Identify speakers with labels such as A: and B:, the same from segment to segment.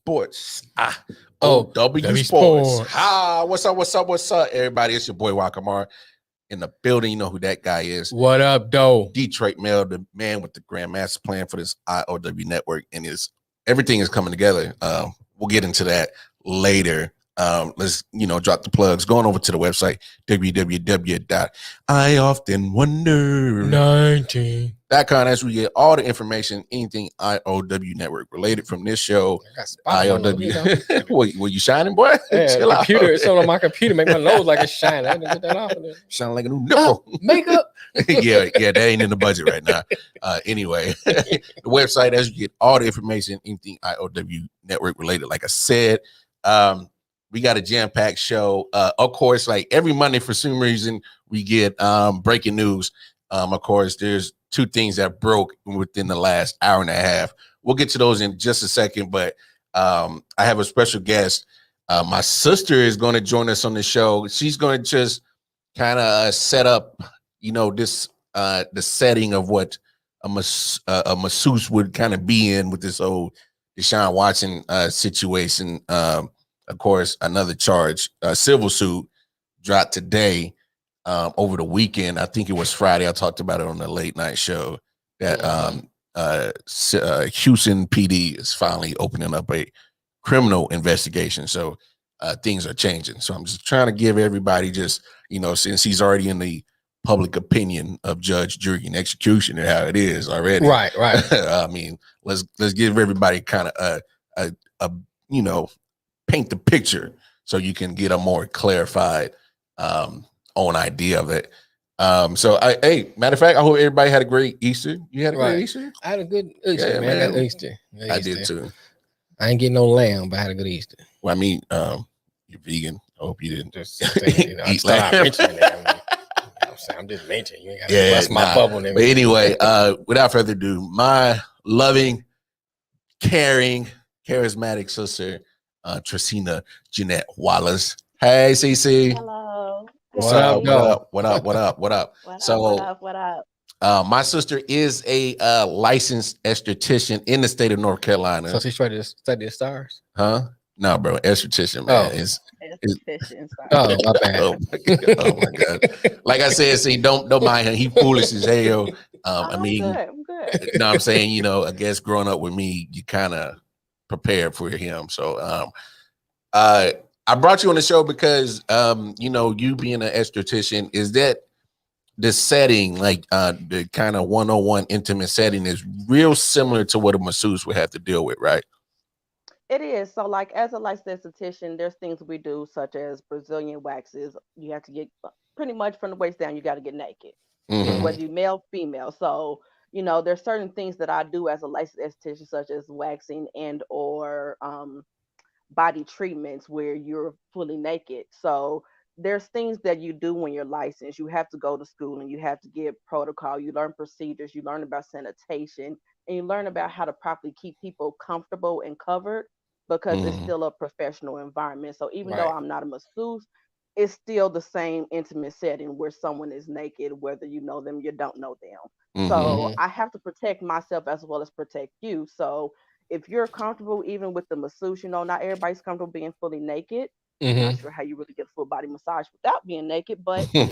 A: Sports. I.O.W. Sports. What's up, everybody? It's your boy Wakamar in the building. You know who that guy is.
B: What up, though?
A: Detroit Mail, the man with the Grandmaster plan for this I.O.W. network, and everything is coming together. We'll get into that later. Let's drop the plugs. Going over to the website www.ioftenwonder19.com. That's where we get all the information, anything I.O.W. network related from this show. I.O.W. What you shining, boy?
B: Yeah, computer. It's on my computer. Make my nose like it's shining. I had to get that off of there.
A: Shining like a new nipple.
B: Makeup.
A: yeah, that ain't in the budget right now. Anyway, the website, as you get all the information, anything I.O.W. network related. Like I said, we got a jam-packed show. Of course, like every Monday for some reason, we get breaking news. Of course, there's two things that broke within the last hour and a half. We'll get to those in just a second, but I have a special guest. My sister is going to join us on the show. She's going to just kind of set up, this the setting of what a masseuse would kind of be in with this whole Deshaun Watson situation. Of course, another charge, civil suit dropped today. Over the weekend, I think it was Friday. I talked about it on the late night show that Houston PD is finally opening up a criminal investigation. So things are changing. So I'm just trying to give everybody since he's already in the public opinion of judge, jury, and execution and how it is already.
B: Right.
A: I mean, let's give everybody kind of a paint the picture so you can get a more clarified own idea of it. Matter of fact, I hope everybody had a great Easter. You had a great Easter?
B: I had a good Easter, man. I got Easter.
A: I did too.
B: I ain't getting no lamb, but I had a good Easter.
A: Well, I mean, you're vegan. I hope you didn't just
B: eat lamb. I'm just mentioning. You ain't got to bust my bubble.
A: But anyway, without further ado, my loving, caring, charismatic sister, Tracina Jeanette Wallace. Hey, CC.
C: Hello.
A: What up?
C: What up?
A: My sister is a licensed esthetician in the state of North Carolina.
B: So she's trying to study the stars?
A: Huh? No, bro. Esthetician, man.
C: Esthetician.
B: Oh, my bad.
A: Oh my God. Like I said, see, don't mind him. He foolish as hell.
C: I'm good.
A: You know what I'm saying? I guess growing up with me, you kind of prepared for him. So I brought you on the show because, you being an esthetician, is that the setting, like the kind of one-on-one intimate setting is real similar to what a masseuse would have to deal with, right?
C: It is. So like as a licensed esthetician, there's things we do such as Brazilian waxes. You have to get pretty much from the waist down, you got to get naked, whether you male, female. So, there's certain things that I do as a licensed esthetician, such as waxing and or body treatments where you're fully naked. So there's things that you do when you're licensed. You have to go to school and you have to get protocol. You learn procedures, you learn about sanitation, and you learn about how to properly keep people comfortable and covered because it's still a professional environment. So even though I'm not a masseuse, it's still the same intimate setting where someone is naked, whether you know them, you don't know them. So I have to protect myself as well as protect you. So if you're comfortable, even with the masseuse, not everybody's comfortable being fully naked. I'm not sure how you really get a full body massage without being naked, but you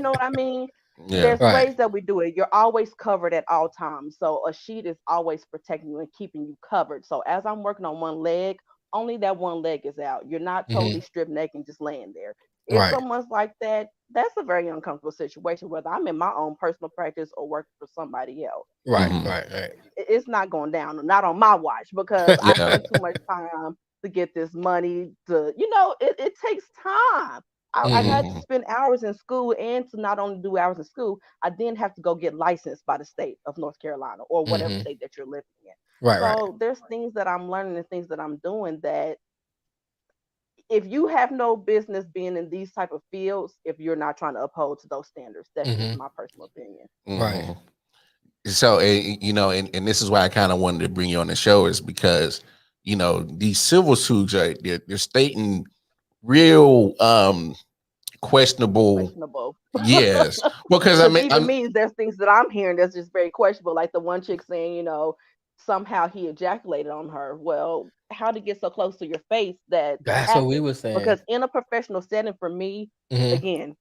C: know what I mean? Yeah. There's ways that we do it. You're always covered at all times. So a sheet is always protecting you and keeping you covered. So as I'm working on one leg, only that one leg is out. You're not totally stripped naked and just laying there. If someone's like that, that's a very uncomfortable situation, whether I'm in my own personal practice or working for somebody else.
B: Right.
C: It's not going down, not on my watch, because I spend too much time to get this money to, it takes time. I had to spend hours in school, and to not only do hours in school, I then have to go get licensed by the state of North Carolina or whatever state that you're living in.
B: Right, right.
C: So there's things that I'm learning and things that I'm doing that if you have no business being in these type of fields, if you're not trying to uphold to those standards, that's just my personal opinion.
B: Right.
A: So, you know, and this is why I kind of wanted to bring you on the show is because, you know, these civil suits are they're stating real questionable.
C: Questionable.
A: Yes, well, because I
C: Because
A: mean,
C: even me, there's things that I'm hearing that's just very questionable. Like the one chick saying, somehow he ejaculated on her. Well, how to get so close to your face that
B: That's what we
C: happened?
B: were saying.
C: Because in a professional setting, for me,
B: Mhm.
C: again,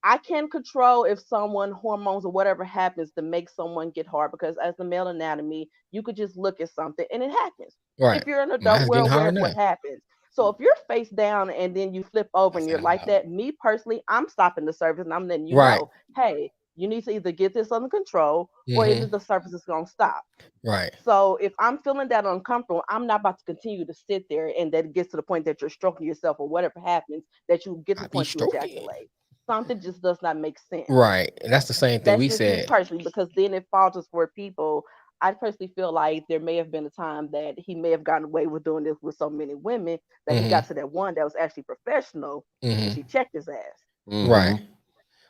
C: I can control if someone hormones or whatever happens to make someone get hard because as the male anatomy, you could just look at something and it happens.
B: Right.
C: If you're an adult,
B: Mine's
C: we're
B: getting
C: aware
B: hard
C: of what
B: now.
C: happens. So if you're face down and then you flip over and you're
B: That's
C: like
B: out.
C: that, me personally, I'm stopping the service and I'm letting you
B: Right.
C: know, hey, you need to either get this under control or either
B: Mhm.
C: the service is gonna stop.
B: Right.
C: So if I'm feeling that uncomfortable, I'm not about to continue to sit there and that it gets to the point that you're stroking yourself or whatever happens, that you get to
B: I
C: the
B: be
C: point you
B: stroking.
C: ejaculate. Something just does not make sense.
B: Right. And that's the same thing
C: That's
B: we
C: just me
B: said.
C: personally, because then it falters for people. I personally feel like there may have been a time that he may have gotten away with doing this with so many women that he got
B: Mhm.
C: to that one that was actually professional and
B: Mhm.
C: she checked his ass.
B: Right.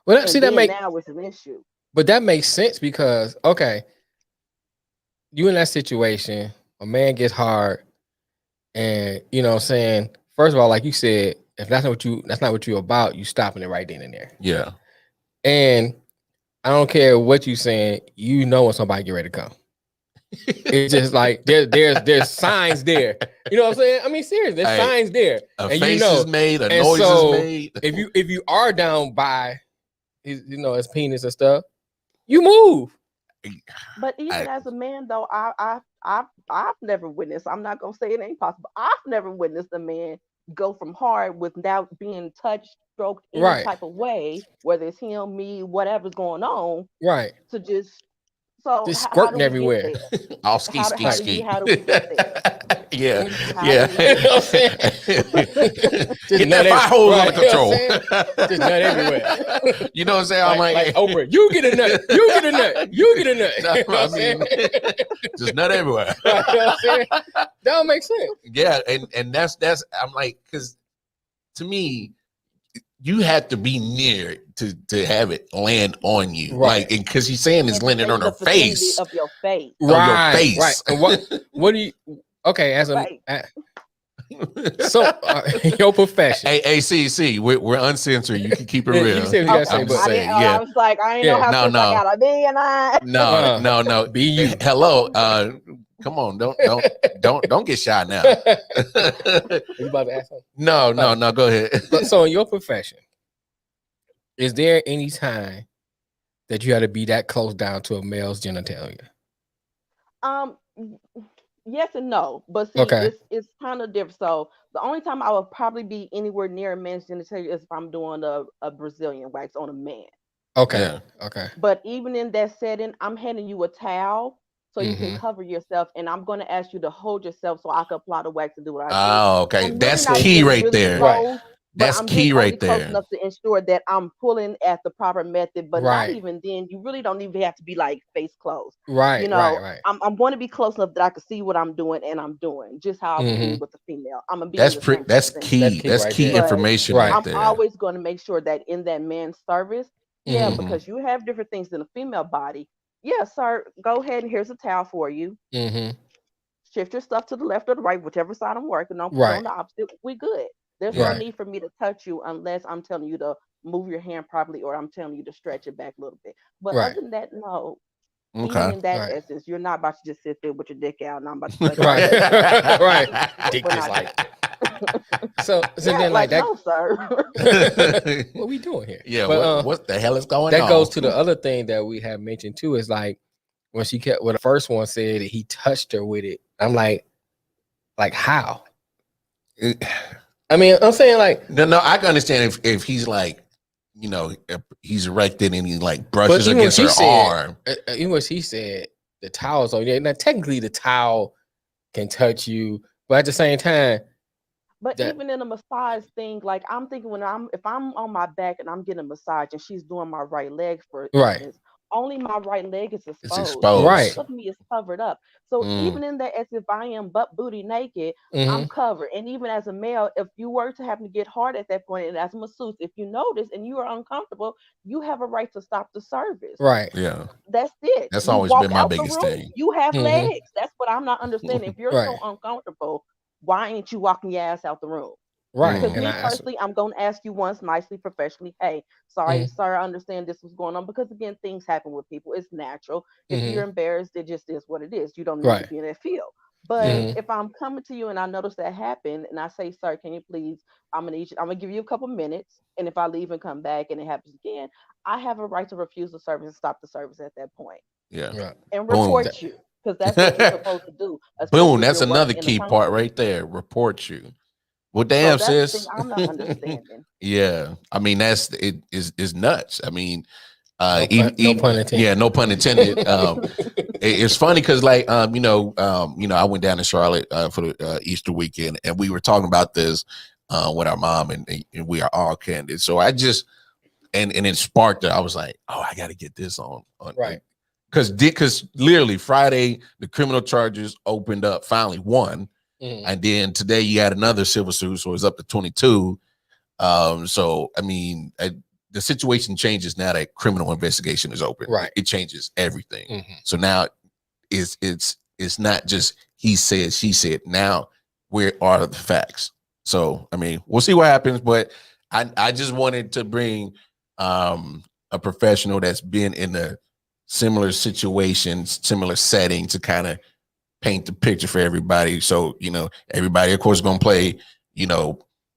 B: Well, see
C: And
B: that
C: then
B: make,
C: now it's an issue.
B: but that makes sense because okay, you in that situation, a man gets hard, and you know what I'm saying. First of all, like you said, if that's not what you're about, you stopping it right then and there.
A: yeah,
B: And I don't care what you saying, you know when somebody get ready to come. It's just like there's signs there. You know what I'm saying? I mean, seriously, there's
A: Hey,
B: signs there,
A: a
B: and
A: face is made, a
B: and
A: noise is
B: so
A: made.
B: if you are down by his, his penis and stuff, you move.
C: But even
A: I,
C: as a man, though, I've never witnessed. I'm not gonna say it ain't possible. I've never witnessed a man go from hard without being touched, stroked any
B: Right,
C: type of way, whether it's him, me, whatever's going on,
B: right.
C: to just. So
B: Just
C: how do
B: squirting
C: we get
B: everywhere.
C: there?
A: all ski, ski, ski.
C: How do we get there?
A: Yeah,
C: How
A: yeah.
C: do we
B: You
C: get
B: know what I'm
C: there?
B: saying? Just
A: Get that
B: nut
A: fire hose
B: right.
A: under
B: You know what I'm
A: control.
B: saying? Just nut everywhere.
A: You know what I'm saying? I'm
B: Like
A: like,
B: Oprah, you get a nut, you get a nut, you get a nut.
A: No,
B: You know what
A: I
B: I'm saying?
A: mean, just nut everywhere.
B: Right, you know what I'm saying? That don't make sense.
A: Yeah, and that's I'm like, because to me, you have to be near to have it land on you,
B: Right.
A: like, because he's saying it's
C: And to
A: landing
C: stay
A: on
C: in
A: her
C: the vicinity
A: face,
C: of your face.
A: on your
B: Right,
A: face.
B: right. And what do you? Okay, as a
C: Right.
B: so your profession.
A: Hey, see, we're uncensored. You can keep it
B: Yeah,
A: real.
B: you can say what you gotta say,
A: I'm
B: but
A: just
C: I didn't.
A: saying,
C: I
A: yeah.
C: was like, I ain't know
B: Yeah.
C: how
A: No,
C: since I
A: no.
C: got a B and I.
A: No.
B: Be you.
A: Hello. Come on. Don't get shy now.
B: You about to ask something?
A: No. Go ahead.
B: So in your profession, is there any time that you had to be that close down to a male's genitalia?
C: Um, yes and no, but see,
B: Okay.
C: it's kind of different. So the only time I would probably be anywhere near a man's genitalia is if I'm doing a Brazilian wax on a man.
B: Okay.
A: Yeah.
B: Okay.
C: But even in that setting, I'm handing you a towel so you can
B: Mhm.
C: cover yourself, and I'm going to ask you to hold yourself so I can apply the wax and do what I do.
A: Oh, okay.
C: I'm really
A: That's
C: not
A: key
C: getting
A: right
C: really
A: there.
B: Right.
C: close, but
A: That's
C: I'm getting
A: key
C: only
A: right
C: close
A: there.
C: enough to ensure that I'm pulling at the proper method. But not
B: Right.
C: even then, you really don't even have to be like face closed.
B: Right. Right. Right.
C: I'm going to be close enough that I can see what I'm doing, and I'm doing just how I would be
B: Mhm.
C: with a female. I'm gonna be in the same
A: That's
C: vicinity.
A: key.
B: key
A: That's
B: right
A: key
B: there.
C: But
A: information
B: Right.
A: right
C: I'm
A: there.
C: always going to make sure that in that man's service, yeah,
B: Mhm.
C: because you have different things in a female body. Yeah, sir, go ahead and here's a towel for you.
B: Mhm.
C: Shift your stuff to the left or the right, whichever side I'm working on. Put it
B: Right.
C: on the opposite. We good. There's no
B: Right.
C: need for me to touch you unless I'm telling you to move your hand properly or I'm telling you to stretch it back a little bit. But
B: Right.
C: other than that, no. Even
A: Okay.
C: in that
B: Right.
C: essence, you're not about to just sit there with your dick out and I'm about to suck
B: Right.
C: your dick.
B: Right. Dick
C: We're
B: just
C: not
B: like so
C: yeah,
B: then like that
C: no, sir.
B: what we doing here?
A: Yeah,
B: But
A: what the hell is going
B: that
A: on?
B: goes to the other thing that we have mentioned too is like when the first one said that he touched her with it. I'm like how? I mean, I'm saying like
A: No, I can understand if he's like, you know, if he's erected and he like
B: but
A: brushes
B: even when
A: against her
B: she said
A: arm.
B: even when she said the towel's on there. Now technically the towel can touch you, but at the same time,
C: But
B: that
C: even in a massage thing, like I'm thinking if I'm on my back and I'm getting a massage and she's doing my right leg, for
B: right.
C: instance, only my right leg is
A: It's
C: exposed.
A: exposed.
B: Right.
C: Most of me is covered up. So
A: Mm.
C: even in that, as if I am butt booty naked, I'm covered. And even as a male, if you were to happen to get hard at that point, and as a masseuse, if you notice and you are uncomfortable, you have a right to stop the service.
B: Right.
A: Yeah.
C: That's it.
A: That's
C: You
A: always
C: walk
A: been my
C: out the
A: biggest
C: room.
A: thing.
C: You have
B: Mhm.
C: legs. That's what I'm not understanding. If you're
B: Right.
C: so uncomfortable, why ain't you walking your ass out the room?
B: Right.
C: Because
A: Mm.
B: And
C: me
B: I that's
C: personally, I'm gonna ask you once nicely, professionally, hey, sorry, sir, I understand this was going on. Because again, things happen with people. It's natural. If you're embarrassed, it just is what it is. You don't need to
B: right.
C: be in that field. But
A: Yeah.
C: if I'm coming to you and I notice that happened and I say, sir, can you please, I'm gonna give you a couple minutes. And if I leave and come back and it happens again, I have a right to refuse the service and stop the service at that point
A: Yeah.
B: Right.
C: and
A: Boom.
C: report you. Because that's what you're supposed to do,
A: Boom.
C: especially if
A: That's
C: you're
A: another
C: working in a
A: key part
C: company.
A: right there. Report you. Well,
C: So
A: damn,
C: that's the thing
A: sis.
C: I'm not understanding.
A: Yeah. I mean, that's it is nuts. I mean,
B: No pun intended.
A: yeah, no pun intended. It's funny because like I went down to Charlotte for the Easter weekend, and we were talking about this with our mom, and we are all candid. So I just and it sparked it. I was like, oh, I got to get this on
B: Right.
A: because literally Friday the criminal charges opened up finally one,
B: Mhm.
A: and then today you had another civil suit, so it's up to 22. So I mean, the situation changes now that criminal investigation is open.
B: Right.
A: It changes everything.
B: Mhm.
A: So now it's not just he said, she said. Now where are the facts? So I mean, we'll see what happens. But I just wanted to bring a professional that's been in a similar situations, similar setting to kind of paint the picture for everybody. So, everybody, of course, is going to play,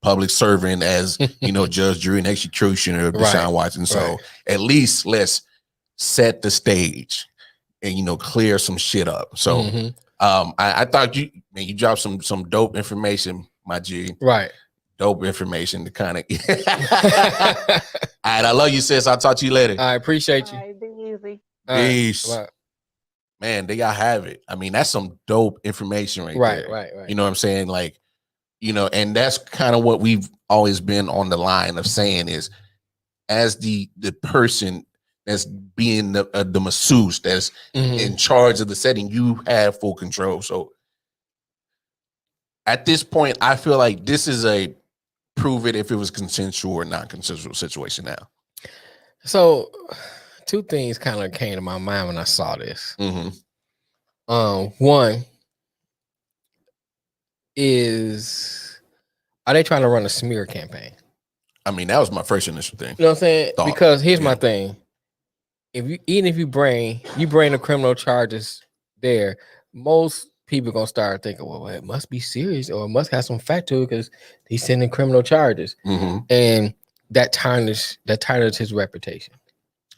A: public servant as, judge, jury, and executioner of Deshaun
B: Right.
A: Watson. So
B: Right.
A: at least let's set the stage and, clear some shit up. So
B: Mhm.
A: I thought you dropped some dope information, my G.
B: Right.
A: Dope information to kind of. All right, I love you, sis. I'll talk to you later.
B: I appreciate
C: All
B: you.
C: right, be easy.
B: All right.
A: Peace.
B: Bye.
A: Man, they gotta have it. I mean, that's some dope information right there.
B: Right.
A: You know what I'm saying? Like, and that's kind of what we've always been on the line of saying is, as the person that's being the masseuse that's in charge of the setting, you have full control. So at this point, I feel like this is a prove it if it was consensual or non-consensual situation now.
B: So, two things kind of came to my mind when I saw this. One is, are they trying to run a smear campaign?
A: I mean, that was my first initial thing.
B: You know what I'm saying?
A: Thought.
B: Because here's my thing: if you bring the criminal charges there, most people gonna start thinking, well, it must be serious or it must have some fact to it because he's sending criminal charges, and that tarnishes his reputation.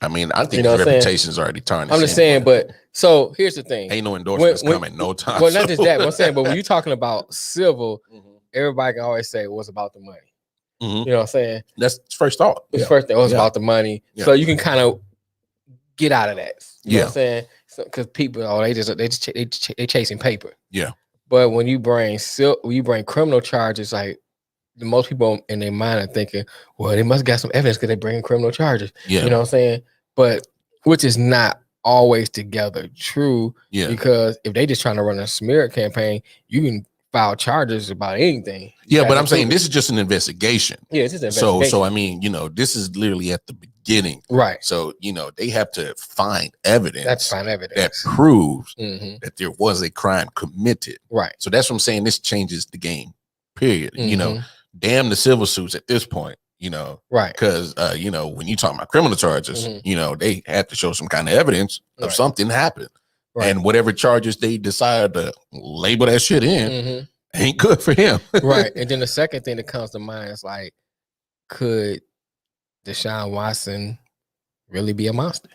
A: I mean, I think his reputation is already tarnished.
B: I'm just saying, but so here's the thing:
A: ain't no endorsements coming no time.
B: Well, not just that. I'm saying, but when you're talking about civil, everybody can always say, "What's about the money?" You know what I'm saying?
A: That's first thought.
B: It's first thing. It's about the money, so you can kind of get out of that. You know what I'm saying? Because people, they chasing paper.
A: Yeah.
B: But when you bring criminal charges, like the most people in their mind are thinking, well, they must got some evidence because they bring criminal charges.
A: Yeah.
B: You know what I'm saying? But which is not always together true.
A: Yeah.
B: Because if they just trying to run a smear campaign, you can file charges about anything.
A: Yeah, but I'm saying this is just an investigation.
B: Yeah, it's just an investigation.
A: So I mean, this is literally at the beginning.
B: Right.
A: So, they have to find evidence. That proves that there was a crime committed.
B: Right.
A: So that's what I'm saying. This changes the game, period. Damn the civil suits at this point,
B: Right.
A: Because, when you talk about criminal charges, they have to show some kind of evidence of something happened. Right. And whatever charges they decide to label that shit in ain't good for him.
B: Right. And then the second thing that comes to mind is like, could Deshaun Watson really be a monster?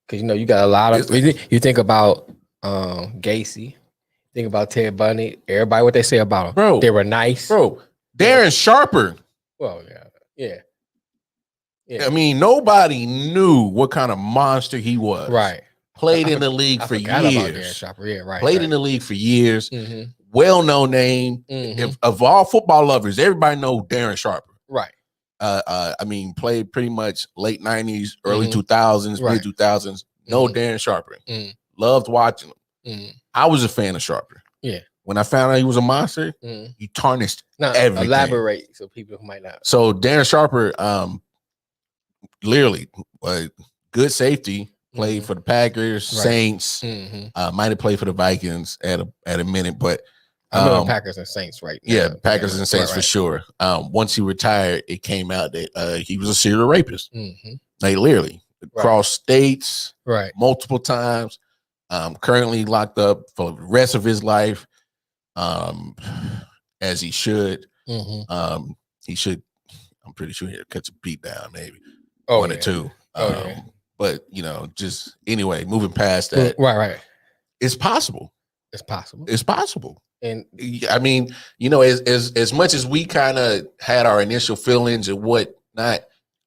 B: Because you got a lot of you think about Gacy, think about Ted Bundy, everybody what they say about him.
A: Bro,
B: they were nice.
A: Bro, Darren Sharper.
B: Well, yeah.
A: I mean, nobody knew what kind of monster he was.
B: Right.
A: Played in the league for years.
B: Darren Sharper. Yeah, right.
A: Played in the league for years. Well-known name. Of all football lovers, everybody know Darren Sharper.
B: Right.
A: I mean, played pretty much late 90s, early 2000s, mid 2000s. No Darren Sharper. Loved watching him. I was a fan of Sharper.
B: Yeah.
A: When I found out he was a monster, he tarnished everything.
B: Elaborate so people who might not.
A: So Darren Sharper, literally, good safety, played for the Packers, Saints, might have played for the Vikings at a minute, but
B: I know Packers and Saints right now.
A: Yeah, Packers and Saints for sure. Once he retired, it came out that he was a serial rapist. Like literally across states, multiple times. Currently locked up for the rest of his life, as he should. He should. I'm pretty sure he'll catch a beat down, maybe one or two. But you know, just anyway, moving past that,
B: right.
A: It's possible.
B: It's possible.
A: It's possible.
B: And
A: I mean, you know, as much as we kind of had our initial feelings and whatnot,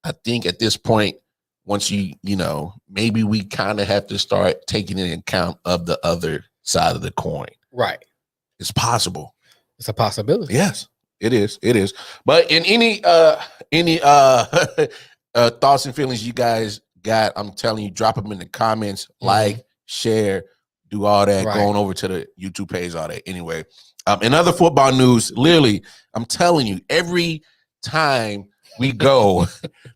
A: I think at this point, once you know, maybe we kind of have to start taking into account of the other side of the coin.
B: Right.
A: It's possible.
B: It's a possibility.
A: Yes, it is. It is. But in any thoughts and feelings you guys got, I'm telling you, drop them in the comments, like, share, do all that, going over to the YouTube page, all that. Anyway, in other football news, literally, I'm telling you, every time we go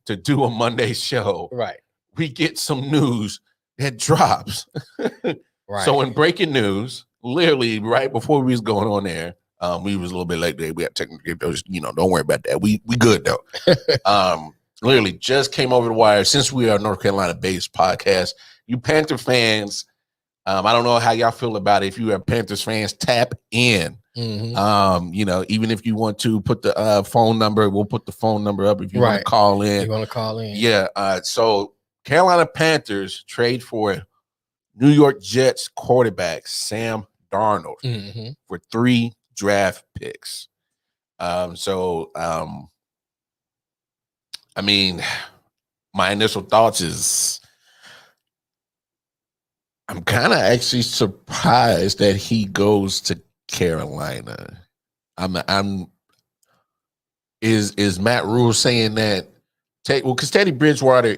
A: to do a Monday show, we get some news that drops. So in breaking news, literally right before we was going on there, we was a little bit late today. We had technical, you know, don't worry about that. We good though. Literally just came over the wire. Since we are a North Carolina based podcast, you Panther fans, I don't know how y'all feel about it. If you are Panthers fans, tap in. You know, even if you want to put the phone number, we'll put the phone number up if you want to call in.
B: You want to call in?
A: Yeah. So Carolina Panthers trade for New York Jets quarterback Sam Darnold for 3 draft picks. I mean, my initial thoughts is I'm kind of actually surprised that he goes to Carolina. Is Matt Rule saying that? Because Teddy Bridgewater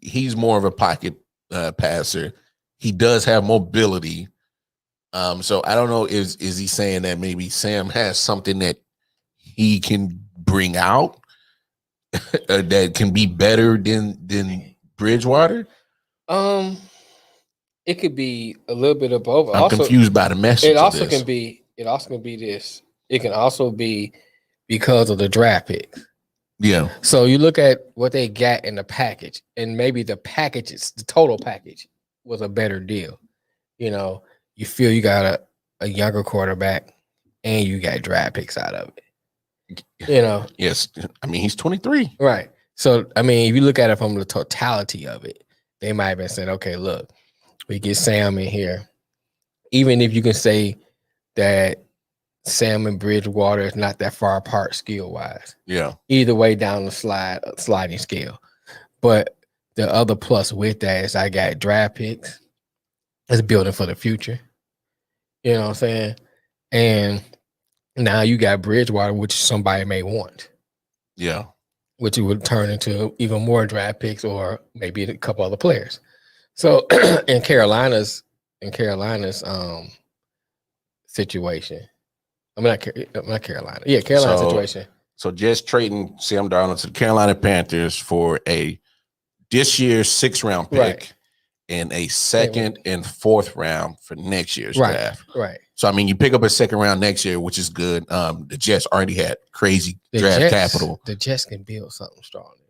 A: he's more of a pocket passer. He does have mobility. So I don't know. Is he saying that maybe Sam has something that he can bring out that can be better than Bridgewater?
B: It could be a little bit of both.
A: I'm confused by the message.
B: It also can be this. It can also be because of the draft picks.
A: Yeah.
B: So you look at what they got in the package, and maybe the total package was a better deal. You know, you feel you got a younger quarterback and you got draft picks out of it. You know?
A: Yes. I mean, he's 23.
B: Right. So, I mean, if you look at it from the totality of it, they might have been saying, okay, look, we get Sam in here. Even if you can say that Sam and Bridgewater is not that far apart skill-wise.
A: Yeah.
B: Either way down the sliding scale. But the other plus with that is I got draft picks. It's building for the future. You know what I'm saying? And now you got Bridgewater, which somebody may want.
A: Yeah.
B: Which would turn into even more draft picks or maybe a couple other players. So in Carolina's situation, not Carolina. Yeah, Carolina situation.
A: So just trading Sam Darnold to the Carolina Panthers for this year's 6th round pick and a 2nd and 4th round for next year's draft.
B: Right.
A: So I mean, you pick up a 2nd round next year, which is good. The Jets already had crazy draft capital.
B: The Jets can build something strong there.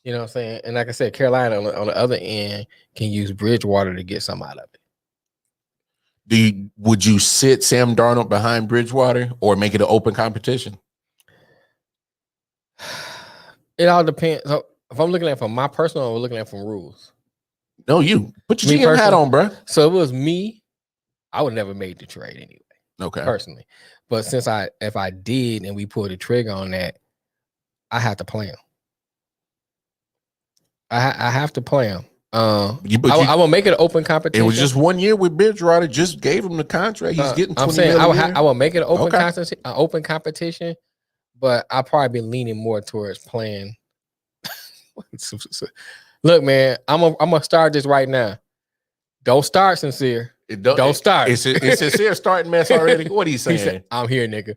B: You know what I'm saying? And like I said, Carolina on the other end can use Bridgewater to get something out of it.
A: Would you sit Sam Darnold behind Bridgewater or make it an open competition?
B: It all depends. So if I'm looking at it from my personal, I'm looking at it from rules.
A: No, you put your GM hat on, bro.
B: So if it was me, I would never made the trade anyway.
A: Okay,
B: personally, but if I did and we pulled the trigger on that, I have to play him. I have to play him. I will make it an open competition.
A: It was just 1 year with Bridgewater. Just gave him the contract. He's getting $20 million.
B: I will make it an open competition, but I probably been leaning more towards playing. Look, man, I'm gonna start this right now. Don't start sincere. Don't start.
A: It's sincere starting mess already. What are you saying?
B: He said, I'm here, nigga.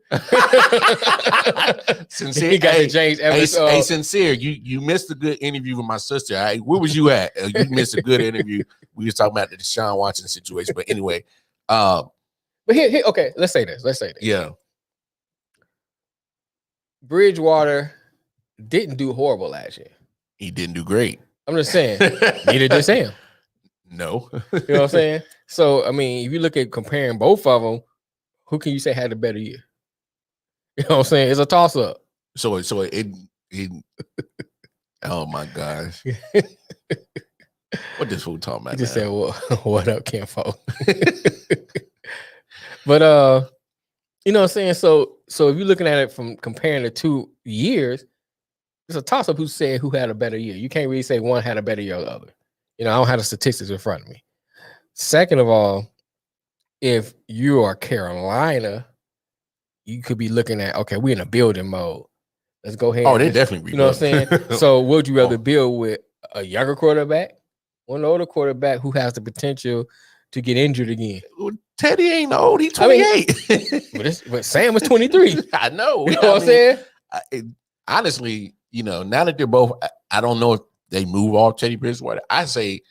A: Sincere.
B: He got the James Evans.
A: Hey, sincere. You missed a good interview with my sister. Where was you at? You missed a good interview. We was talking about the Deshaun Watson situation. But anyway,
B: but here, okay, let's say this.
A: Yeah.
B: Bridgewater didn't do horrible last year.
A: He didn't do great.
B: I'm just saying. Neither did Sam.
A: No.
B: You know what I'm saying? So, I mean, if you look at comparing both of them, who can you say had a better year? You know what I'm saying? It's a toss-up.
A: So it oh my gosh. What this fool talking about?
B: He just
A: now?
B: said, well, what up, Kenfo? But you know what I'm saying? So if you're looking at it from comparing the 2 years, it's a toss-up who said who had a better year. You can't really say one had a better year or the other. You know, I don't have the statistics in front of me. Second of all, if you are Carolina, you could be looking at, okay, we're in a building mode. Let's go ahead.
A: Oh, they definitely.
B: You know what I'm saying? So would you rather build with a younger quarterback or an older quarterback who has the potential to get injured again?
A: Teddy ain't old. He's 28.
B: But Sam was 23.
A: I know.
B: You know what I'm saying?
A: Honestly, you know, now that they're both, I don't know if they move off Teddy Bridgewater. I say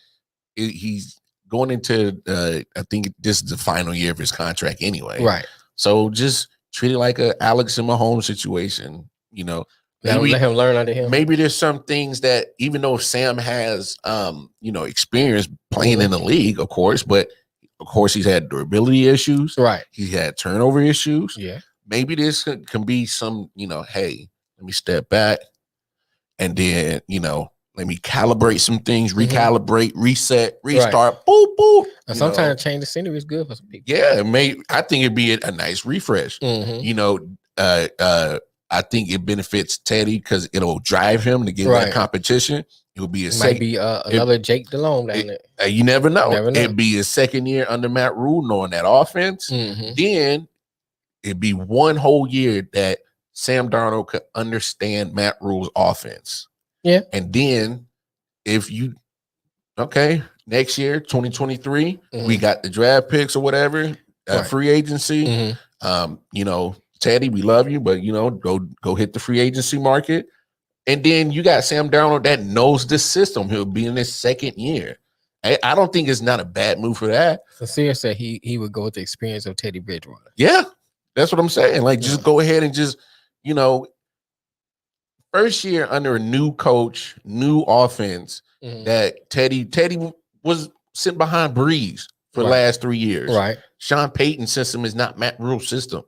A: he's going into, I think this is the final year of his contract anyway.
B: Right.
A: So just treat it like a Alex and Mahomes situation, you know.
B: Let him learn under him.
A: Maybe there's some things that, even though Sam has, you know, experience playing in the league, of course, but of course he's had durability issues.
B: Right.
A: He's had turnover issues.
B: Yeah.
A: Maybe this can be some, you know, hey, let me step back and then, you know, let me calibrate some things, recalibrate, reset, restart, boop, boop.
B: And sometimes change the scenery is good for some people.
A: Yeah, I think it'd be a nice refresh. You know, I think it benefits Teddy because it'll drive him to get that competition. It will be
B: another Jake Delhomme down there.
A: You never know. It'd be his second year under Matt Rule, knowing that offense. Then it'd be one whole year that Sam Darnold could understand Matt Rule's offense.
B: Yeah.
A: And then if you, next year, 2023, we got the draft picks or whatever, free agency. You know, Teddy, we love you, but, you know, go hit the free agency market. And then you got Sam Darnold that knows this system. He'll be in his second year. I don't think it's not a bad move for that.
B: Sincere said he would go with the experience of Teddy Bridgewater.
A: Yeah, that's what I'm saying. Like, just go ahead and just, you know, first year under a new coach, new offense, that Teddy was sitting behind Breeze for the last 3 years.
B: Right.
A: Sean Payton's system is not Matt Rule's system.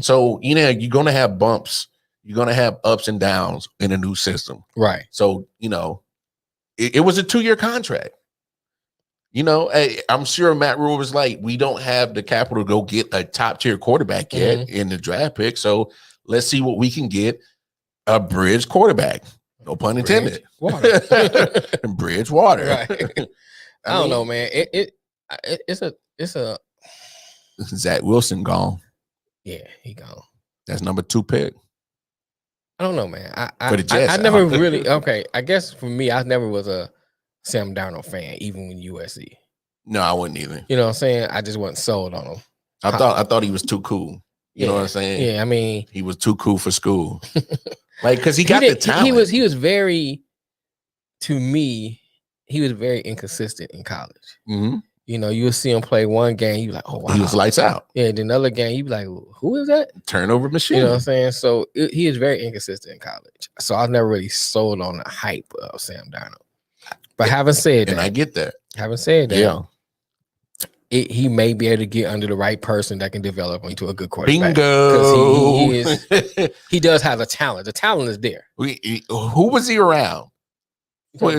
A: So, you know, you're going to have bumps. You're going to have ups and downs in a new system.
B: Right.
A: So, you know, it was a 2-year contract. You know, I'm sure Matt Rule was like, we don't have the capital to go get a top tier quarterback yet in the draft pick. So let's see what we can get. A bridge quarterback. No pun intended. Bridgewater.
B: Right. I don't know, man. It's a
A: Zach Wilson gone.
B: Yeah, he gone.
A: That's number 2 pick.
B: I don't know, man.
A: I
B: never really I guess for me, I never was a Sam Darnold fan, even when USC.
A: No, I wouldn't either.
B: You know what I'm saying? I just wasn't sold on him.
A: I thought he was too cool. You know what I'm saying?
B: Yeah, I mean,
A: he was too cool for school. Like, because he got the talent.
B: He was very, to me, he was very inconsistent in college. You know, you would see him play one game, you be like, oh wow,
A: he was lights out.
B: Yeah, then another game, you be like, who is that?
A: Turnover machine.
B: You know what I'm saying? So he is very inconsistent in college. So I was never really sold on the hype of Sam Darnold. But having said that,
A: and I get that.
B: Having said that, he may be able to get under the right person that can develop into a good quarterback.
A: Bingo.
B: Because he does have the talent. The talent is there.
A: Who was he around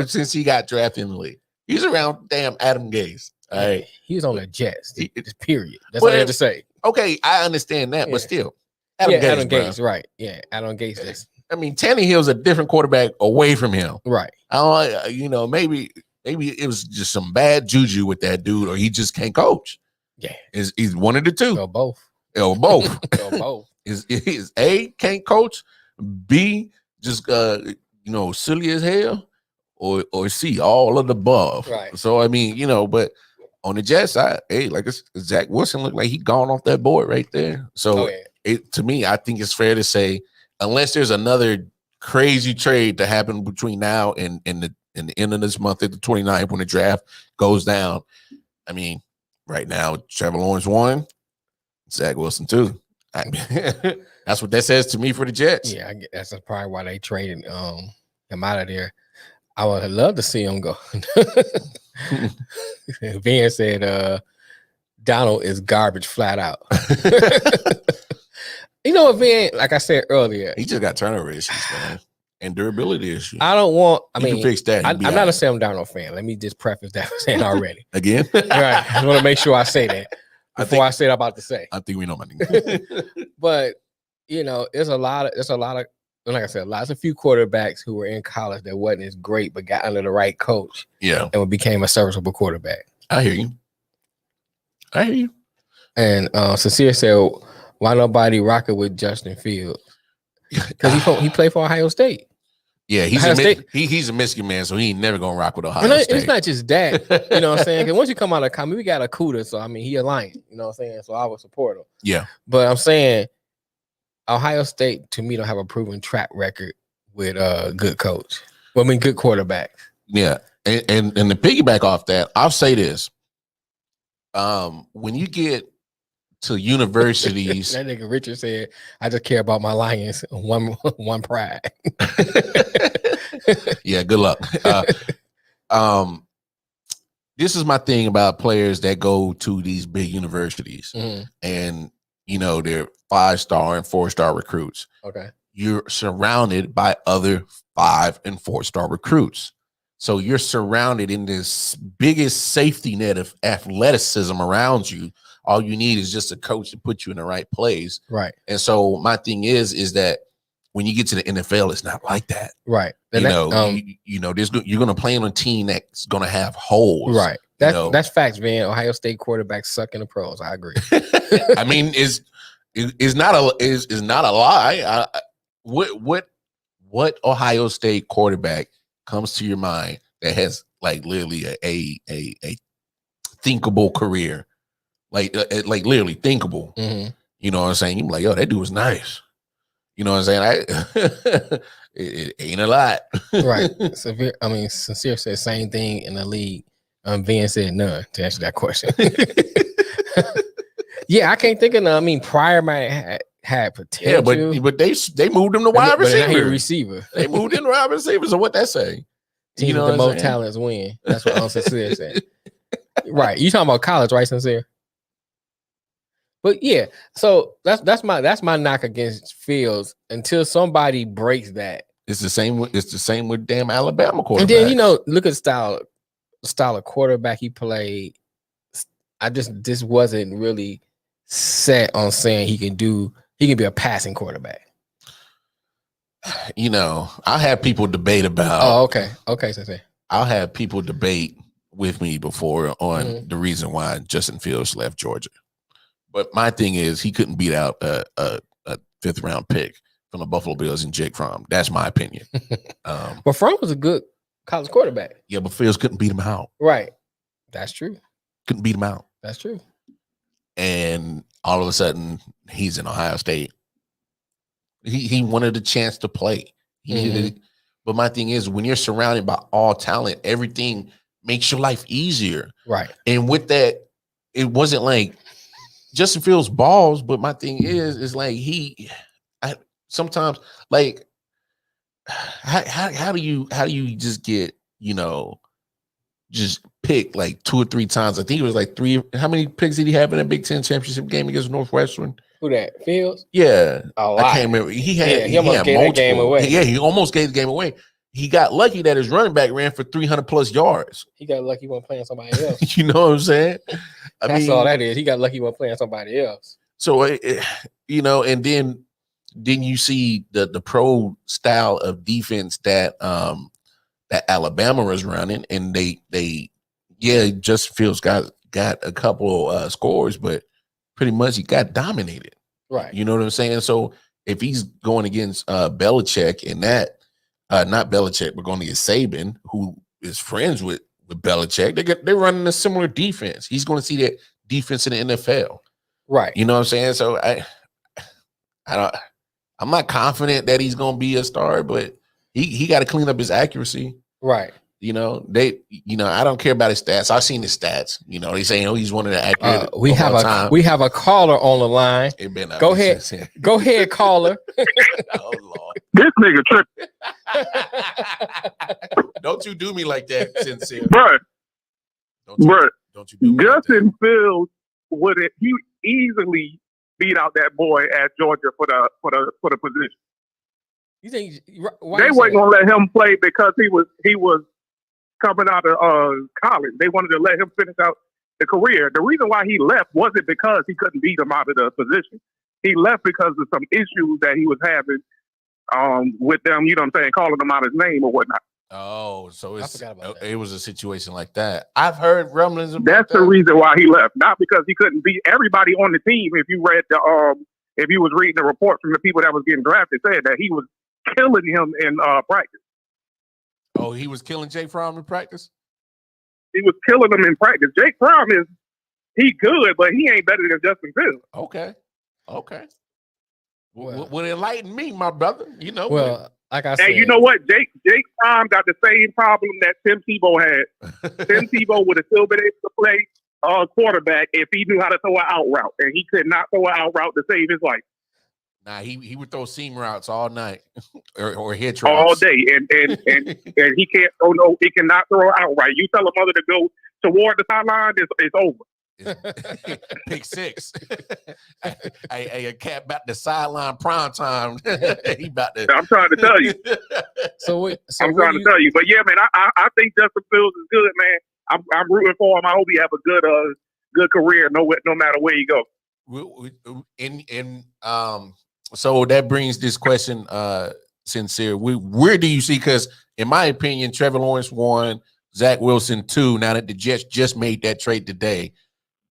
A: since he got drafted in the league? He's around damn Adam Gase. All right.
B: He was on the Jets. Period. That's what I had to say.
A: Okay, I understand that, but still.
B: Adam Gase, right. Yeah, Adam Gase.
A: I mean, Tannehill's a different quarterback away from him.
B: Right.
A: You know, maybe it was just some bad juju with that dude, or he just can't coach.
B: Yeah.
A: He's one of the two.
B: Or both.
A: Or both.
B: Or both.
A: is A, can't coach, B, just silly as hell, or C, all of the above.
B: Right.
A: So I mean, but on the Jets side, hey, like Zach Wilson looked like he gone off that board right there. So to me, I think it's fair to say, unless there's another crazy trade to happen between now and the end of this month at the 29th when the draft goes down. I mean, right now, Trevor Lawrence 1, Zach Wilson 2. That's what that says to me for the Jets.
B: Yeah, that's probably why they traded him out of there. I would love to see him go. Van said Donald is garbage flat out. You know what, Van, like I said earlier,
A: he just got turnover issues, man, and durability issues.
B: I don't want,
A: can fix that.
B: I'm not a Sam Darnold fan. Let me just preface that saying already.
A: Again?
B: Right. I want to make sure I say that before I say what I'm about to say.
A: I think we know my name.
B: But there's a lot of like I said, a few quarterbacks who were in college that wasn't as great, but got under the right coach.
A: Yeah.
B: And became a serviceable quarterback.
A: I hear you.
B: And Sincere said, why nobody rocking with Justin Fields? Because he played for Ohio State.
A: Yeah, he's a Michigan man, so he ain't never gonna rock with Ohio State.
B: It's not just that, you know what I'm saying? Because once you come out of comedy, we got a Cuda, so I mean he a Lion, you know what I'm saying? So I would support him.
A: Yeah.
B: But I'm saying Ohio State to me don't have a proven track record with a good coach. Well, I mean good quarterbacks.
A: Yeah. And to piggyback off that, I'll say this. When you get to universities,
B: that nigga Richard said, I just care about my Lions, one pride.
A: Yeah, good luck. This is my thing about players that go to these big universities, and they're 5-star and 4-star recruits.
B: Okay,
A: you're surrounded by other 5- and 4-star recruits. So you're surrounded in this biggest safety net of athleticism around you. All you need is just a coach to put you in the right place.
B: Right.
A: And so my thing is that when you get to the NFL, it's not like that.
B: Right.
A: You're going to play on a team that's going to have holes.
B: Right. That's facts, man. Ohio State quarterbacks suck in the pros. I agree.
A: I mean, is not a lie. What Ohio State quarterback comes to your mind that has like literally a thinkable career? Like literally thinkable.
B: Mm-hmm.
A: You know what I'm saying? You're like, yo, that dude was nice. You know what I'm saying? It ain't a lot.
B: Right. Sincere said same thing in the league. Van said none to answer that question. Yeah, I can't think of none. I mean, Pryor might had potential.
A: Yeah, but they moved him to wide
B: receiver.
A: They moved him to wide receiver. So what that say?
B: Teams with the most talents win. That's what Sincere said. Right. You talking about college, right, Sincere? But yeah, so that's my knock against Fields until somebody breaks that.
A: It's the same with damn Alabama quarterback.
B: And then look at the style of quarterback he played. I just wasn't really set on saying he can be a passing quarterback.
A: I'll have people debate about.
B: Oh, okay, Sensei.
A: I'll have people debate with me before on the reason why Justin Fields left Georgia. But my thing is he couldn't beat out a 5th round pick from the Buffalo Bills and Jake Fromm. That's my opinion.
B: But Fromm was a good college quarterback.
A: Yeah, but Fields couldn't beat him out.
B: Right. That's true.
A: Couldn't beat him out.
B: That's true.
A: And all of a sudden, he's in Ohio State. He wanted a chance to play. He needed it. But my thing is, when you're surrounded by all talent, everything makes your life easier.
B: Right.
A: And with that, it wasn't like Justin Fields balls, but my thing is like sometimes like how do you just get just pick like 2 or 3 times? I think it was like 3. How many picks did he have in that Big Ten championship game against Northwestern?
B: Who that? Fields?
A: Yeah,
B: a lot.
A: I can't remember. He
B: almost gave the game away.
A: Yeah, he almost gave the game away. He got lucky that his running back ran for 300 plus yards.
B: He got lucky when playing somebody else.
A: You know what I'm saying?
B: That's all that is. He got lucky when playing somebody else.
A: So, and then you see the pro style of defense that Alabama was running, and they Justin Fields got a couple scores, but pretty much he got dominated.
B: Right.
A: You know what I'm saying? So if he's going against Belichick and that, not Belichick, but going against Saban, who is friends with Belichick, they're running a similar defense. He's going to see that defense in the NFL.
B: Right.
A: You know what I'm saying? So I'm not confident that he's going to be a star, but he got to clean up his accuracy.
B: Right.
A: I don't care about his stats. I've seen his stats. They say, he's one of the accurate.
B: We have a caller on the line. Go ahead. Go ahead, caller.
A: Oh Lord.
D: This nigga tripping.
A: Don't you do me like that, Sincere.
D: Bruh.
A: Don't you do me
D: Justin
A: like
D: Fields he easily beat out that boy at Georgia for the position.
B: You think
D: they weren't gonna let him play because he was coming out of college. They wanted to let him finish out the career. The reason why he left wasn't because he couldn't beat him out of the position. He left because of some issues that he was having with them, you know what I'm saying, calling him out his name or whatnot.
A: Oh, so it was a situation like that. I've heard rumblings about
D: That's the reason why he left, not because he couldn't beat everybody on the team. If you read if you was reading the report from the people that was getting drafted, said that he was killing him in practice.
A: Oh, he was killing Jake Fromm in practice?
D: He was killing him in practice. Jake Fromm he good, but he ain't better than Justin Fields.
A: Okay. Well, enlighten me, my brother.
B: Well, like I said.
D: And you know what? Jake Fromm got the same problem that Tim Tebow had. Tim Tebow would have still been able to play quarterback if he knew how to throw an out route. And he could not throw an out route to save his life.
A: Nah, he would throw seam routes all night or hitch
D: routes all day, and he can't throw he cannot throw outright. You tell a mother to go toward the sideline, it's over.
A: Pick six. A cat about the sideline prime time. He about to.
D: I'm trying to tell you. I'm trying to tell you, but yeah, man, I think Justin Fields is good, man. I'm rooting for him. I hope he have a good career, no matter where you
A: go. So that brings this question, Sincere. Where do you see? Because in my opinion, Trevor Lawrence 1, Zach Wilson 2. Now that the Jets just made that trade today,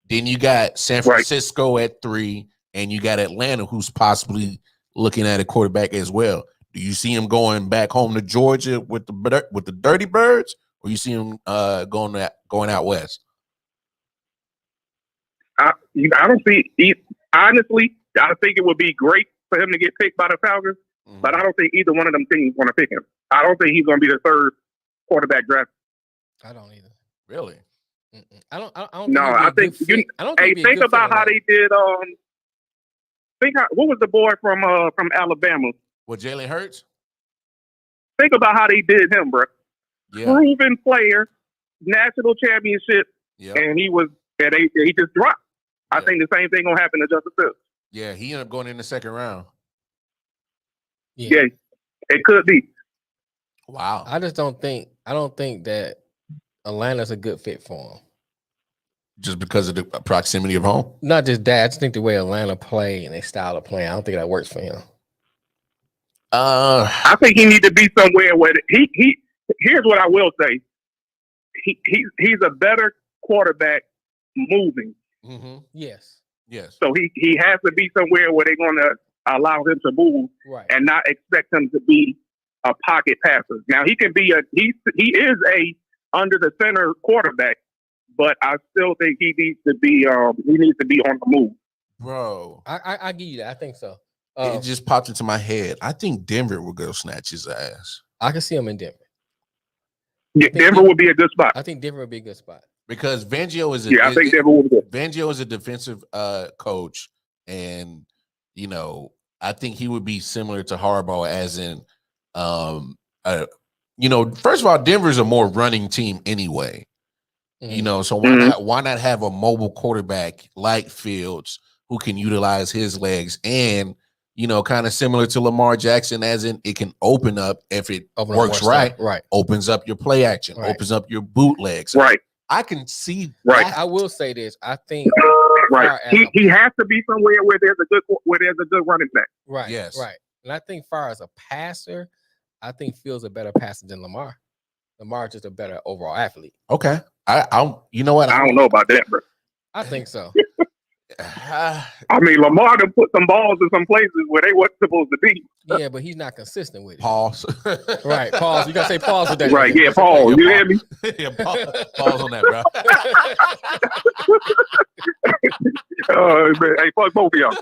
A: then you got San Francisco at 3, and you got Atlanta, who's possibly looking at a quarterback as well. Do you see him going back home to Georgia with the Dirty Birds, or you see him going out west?
D: I don't see. Honestly, I think it would be great for him to get picked by the Falcons, but I don't think either one of them teams want to pick him. I don't think he's going to be the third quarterback draft.
B: I don't either.
A: Really?
B: I don't.
D: No, I think think about how they did. What was the boy from Alabama?
A: What, Jalen Hurts?
D: Think about how they did him, bro.
A: Yeah.
D: Proven player, national championship, and he just dropped. I think the same thing gonna happen to Justin Fields.
A: Yeah, he ended up going in the second round.
D: Yeah, it could be.
A: Wow.
B: I don't think that Atlanta's a good fit for him.
A: Just because of the proximity of home?
B: Not just that. I just think the way Atlanta play and their style of playing, I don't think that works for him.
D: I think he needs to be somewhere where he. Here's what I will say. He's a better quarterback moving.
B: Mm-hmm. Yes.
D: So he has to be somewhere where they're going to allow him to move and not expect him to be a pocket passer. Now he can be he is a under the center quarterback, but I still think he needs to be on the move.
A: Bro,
B: I give you that. I think so.
A: It just popped into my head. I think Denver will go snatch his ass.
B: I can see him in Denver.
D: Yeah, Denver would be a good spot.
B: I think Denver would be a good spot.
A: Because Fangio is
D: I think Denver will be good.
A: Fangio is a defensive coach, and I think he would be similar to Harbaugh, as in first of all, Denver's a more running team anyway. So why not have a mobile quarterback like Fields who can utilize his legs and kind of similar to Lamar Jackson, as in it can open up if it works right. Opens up your play action, opens up your bootlegs.
D: Right.
A: I can see.
D: Right.
B: I will say this. I think.
D: Right. He has to be somewhere where there's a good running back.
B: Right.
A: Yes.
B: Right. And I think, far as a passer, I think Fields a better passer than Lamar. Lamar just a better overall athlete.
A: Okay. You know what?
D: I don't know about that, bro.
B: I think so.
D: I mean, Lamar done put some balls in some places where they wasn't supposed to be.
B: Yeah, but he's not consistent with it.
A: Pause.
B: Right, pause. You gotta say pause with that.
D: Right,
B: nigga.
D: yeah, Paul. You hear me?
A: Yeah, pause on that, bro.
D: Man, hey, fuck both of y'all.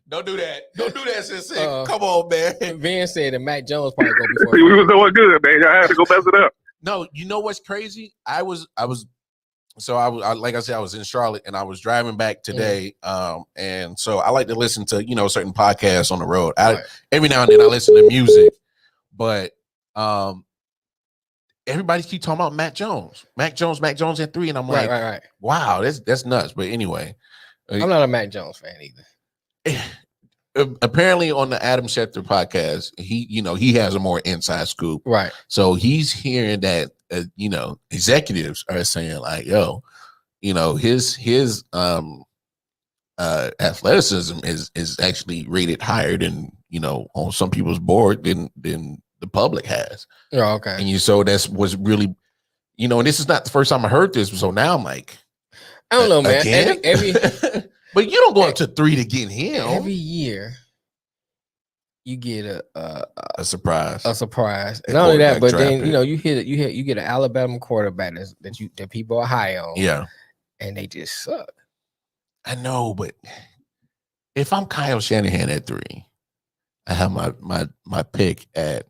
A: Don't do that. Don't do that, Sensei. Come on, man.
B: Van said that Mac Jones probably go before.
D: We was doing good, man. I had to go mess it up.
A: No, you know what's crazy? I was like I said, I was in Charlotte and I was driving back today. And so I like to listen to, certain podcasts on the road. Every now and then I listen to music, but everybody keep talking about Mac Jones at 3. And I'm like,
B: right.
A: Wow, that's nuts. But anyway,
B: I'm not a Mac Jones fan either.
A: Apparently on the Adam Schefter podcast, he has a more inside scoop.
B: Right.
A: So he's hearing that, executives are saying like, yo, his athleticism is actually rated higher than, on some people's board than the public has.
B: Oh, okay.
A: And so that's was really, and this is not the first time I heard this. So now I'm like,
B: I don't know, man.
A: Again?
B: Every
A: but you don't go up to 3 to get him.
B: Every year you get
A: a surprise.
B: And not only that, but then you get an Alabama quarterback that people are high on.
A: Yeah.
B: And they just suck.
A: I know, but if I'm Kyle Shanahan at 3, I have my pick at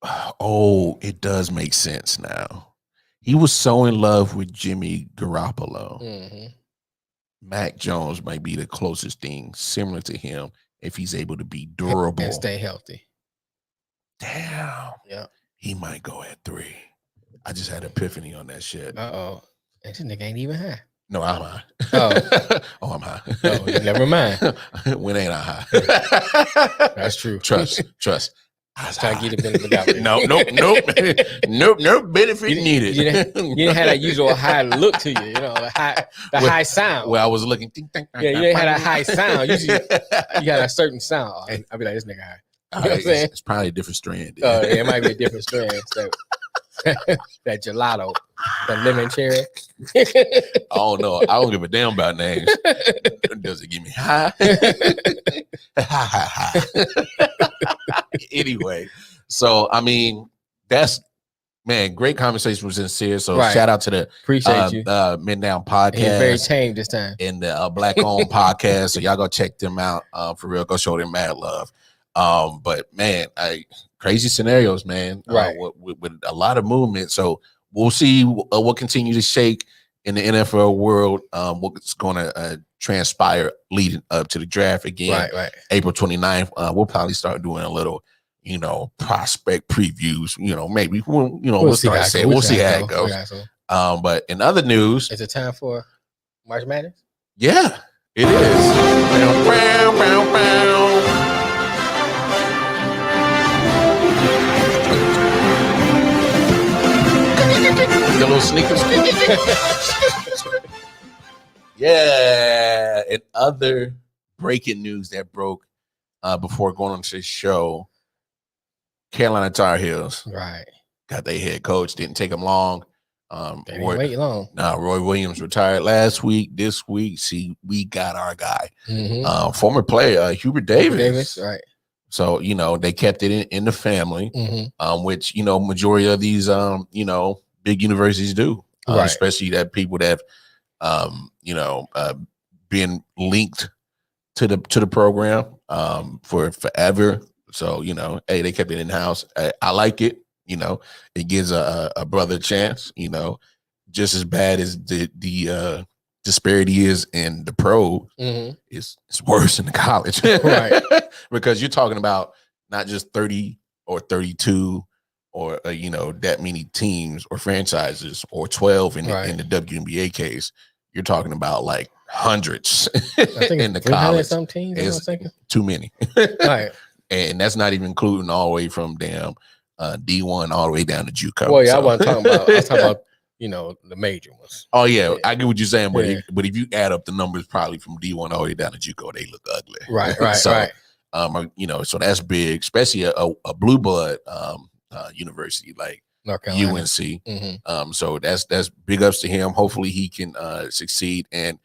A: it does make sense now. He was so in love with Jimmy Garoppolo.
B: Mm-hmm.
A: Mac Jones might be the closest thing similar to him if he's able to be durable
B: and stay healthy.
A: Damn.
B: Yeah.
A: He might go at 3. I just had an epiphany on that shit.
B: And this nigga ain't even high.
A: No, I'm high.
B: Oh,
A: I'm high.
B: Oh, never mind.
A: When ain't I high?
B: That's true.
A: Trust.
B: I was trying to get the benefit out there.
A: Nope. Benefit needed.
B: You didn't have that usual high look to you, the high sound.
A: Well, I was looking.
B: You didn't have that high sound. Usually, you got a certain sound. I'll be like, this nigga high. You know what I'm saying?
A: It's probably a different strand.
B: Yeah, it might be a different strand. So, that gelato, the lemon cherry.
A: I don't know. I don't give a damn about names. Does it give me high? Anyway, so I mean, that's great conversation was sincere. So shout out to the
B: appreciate you
A: Men Down podcast.
B: He's very tame this time.
A: And the Black Owned podcast. So y'all go check them out. For real, go show them mad love. But man, crazy scenarios, man.
B: Right.
A: With a lot of movement. So we'll see what continue to shake in the NFL world. What's going to transpire leading up to the draft again.
B: Right.
A: April 29th. We'll probably start doing a little, prospect previews. Maybe we'll start saying we'll see how it goes. But in other news,
B: is it time for March Madness?
A: Yeah, it is. The little sneakers. Yeah. And other breaking news that broke before going on to this show, Carolina Tar Heels.
B: Right.
A: Got their head coach. Didn't take them long.
B: They didn't wait long.
A: No, Roy Williams retired last week. This week, see, we got our guy. Mm-hmm. Former player, Hubert Davis.
B: Right.
A: So, they kept it in the family, which, majority of these, big universities do,
B: right.
A: Especially that people that been linked to the program for forever. So, hey, they kept it in house. I like it. It gives a brother a chance. Just as bad as the disparity is in the pro, it's worse in the college,
B: right?
A: Because you're talking about not just 30 or 32 or that many teams or franchises or 12 in the WNBA case. You're talking about like hundreds in the college.
B: Some teams,
A: it's too many,
B: right?
A: And that's not even including all the way from damn D1 all the way down to JUCO.
B: Well, yeah, I wasn't talking about. I was talking about the major ones.
A: Oh yeah, I get what you're saying, but if you add up the numbers, probably from D1 all the way down to JUCO, they look ugly.
B: Right.
A: So,
B: right.
A: So that's big, especially a blue blood university like
B: North Carolina.
A: UNC. So that's big ups to him. Hopefully he can succeed. And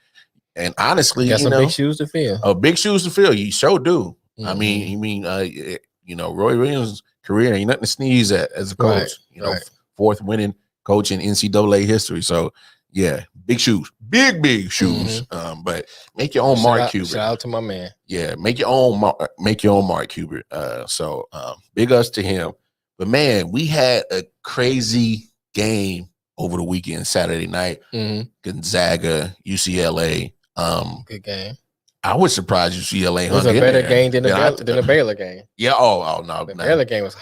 A: honestly,
B: got some big shoes to fill.
A: Big shoes to fill. You sure do. I mean, Roy Williams' career ain't nothing to sneeze at as a coach. Fourth winning coach in NCAA history. So yeah, big shoes, big shoes. But make your own Mark Cuban.
B: Shout out to my man.
A: Yeah, make your own Mark Cuban. So big ups to him. But man, we had a crazy game over the weekend, Saturday night. Gonzaga, UCLA.
B: Good game.
A: I was surprised UCLA.
B: It was a better game than the Baylor game.
A: Yeah. Oh no.
B: The Baylor game was.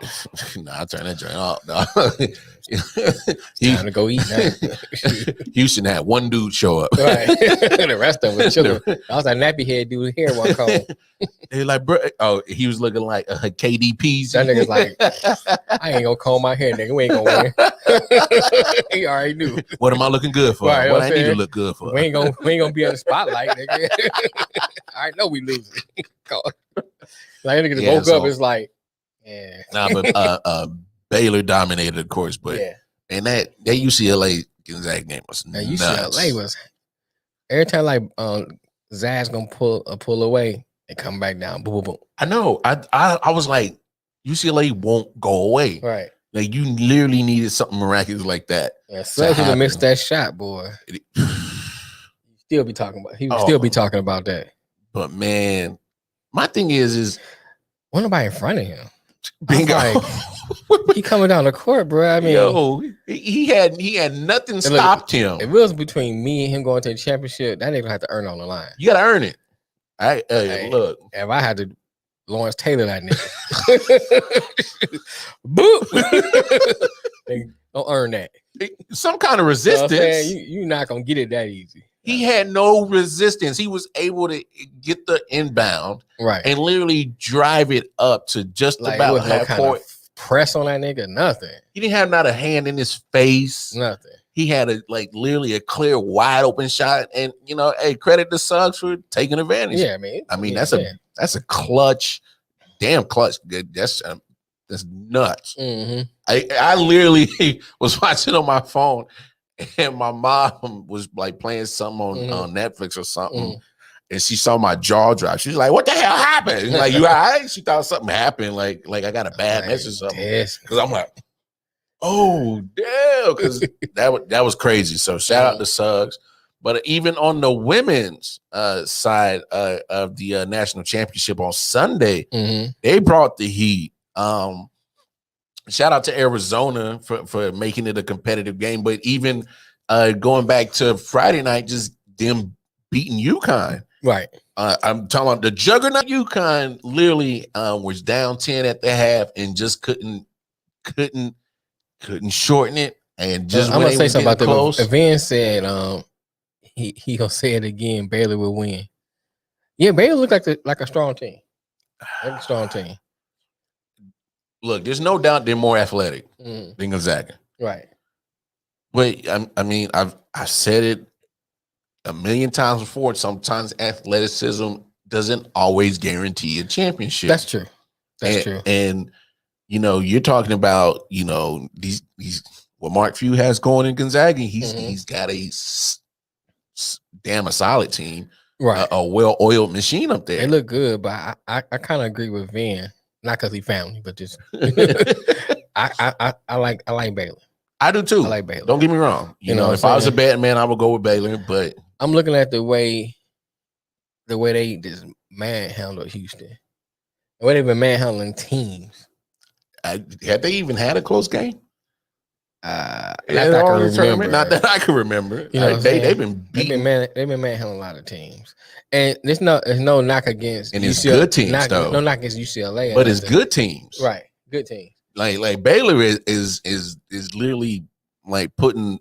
A: I turn that joint off. No.
B: Time to go eat now.
A: Houston had one dude show up.
B: Right. The rest of them was chilling. I was like nappy head dude here one call.
A: They like, bro. Oh, he was looking like a KDP's.
B: That nigga's like, I ain't gonna comb my hair, nigga. We ain't gonna win. He already knew.
A: What am I looking good for?
B: Right,
A: what I need to look good for?
B: We ain't gonna be in the spotlight, nigga. I know we losing. Like nigga woke up, it's like, yeah.
A: Nah, but Baylor dominated, of course, but and that UCLA Gonzaga game was nuts.
B: UCLA was every time like Zaz gonna pull away and come back down. Boom, boom, boom.
A: I know. I was like, UCLA won't go away.
B: Right.
A: Like you literally needed something miraculous like that.
B: Yeah, Suggs would have missed that shot, boy. Still be talking about. He would still be talking about that.
A: But man, my thing is
B: wasn't nobody in front of him.
A: Bingo.
B: Like, he coming down the court, bro. I mean,
A: he had nothing stopped him.
B: If it was between me and him going to the championship, that nigga gonna have to earn on the line.
A: You gotta earn it. Look,
B: if I had to Lawrence Taylor that nigga, boop, don't earn that.
A: Some kind of resistance.
B: You're not gonna get it that easy.
A: He had no resistance. He was able to get the inbound, and literally drive it up to just
B: like
A: about half court.
B: Press on that nigga, nothing.
A: He didn't have not a hand in his face,
B: nothing.
A: He had literally a clear, wide open shot, and hey, credit to Suggs for taking advantage.
B: Yeah, I mean that's
A: a clutch, damn clutch. That's nuts. I literally was watching on my phone. And my mom was like playing something on Netflix or something, and she saw my jaw drop. She was like, "What the hell happened?" Like, you all right? She thought something happened. Like I got a bad message or something. Because I'm like, oh damn, because that was crazy. So shout out to Suggs. But even on the women's side of the national championship on Sunday, they brought the heat. Shout out to Arizona for making it a competitive game. But even going back to Friday night, just them beating UConn.
B: Right.
A: I'm talking about the juggernaut UConn literally was down 10 at the half and just couldn't shorten it. And just
B: I'm gonna say something about
A: close.
B: that. Van said he gonna say it again. Baylor will win. Yeah, Baylor looked like a strong team. Like a strong team.
A: Look, there's no doubt they're more athletic than Gonzaga.
B: Right.
A: But I mean, I've said it a million times before. Sometimes athleticism doesn't always guarantee a championship.
B: That's true. That's true.
A: And you're talking about these what Mark Few has going in Gonzaga. He's got a solid team,
B: right?
A: A well-oiled machine up there.
B: They look good, but I kind of agree with Van. Not because he found me, but just I like Baylor.
A: I do too.
B: I like Baylor.
A: Don't get me wrong. You know if I was a bad man, I would go with Baylor. But
B: I'm looking at the way they just manhandled Houston. The way they've been manhandling teams.
A: Had they even had a close game?
B: Not that I can remember.
A: They've been beating.
B: They've been manhandling a lot of teams. And there's no knock against
A: and it's good teams though.
B: No knock against UCLA.
A: But it's good teams.
B: Right. Good teams.
A: Like Baylor is literally like putting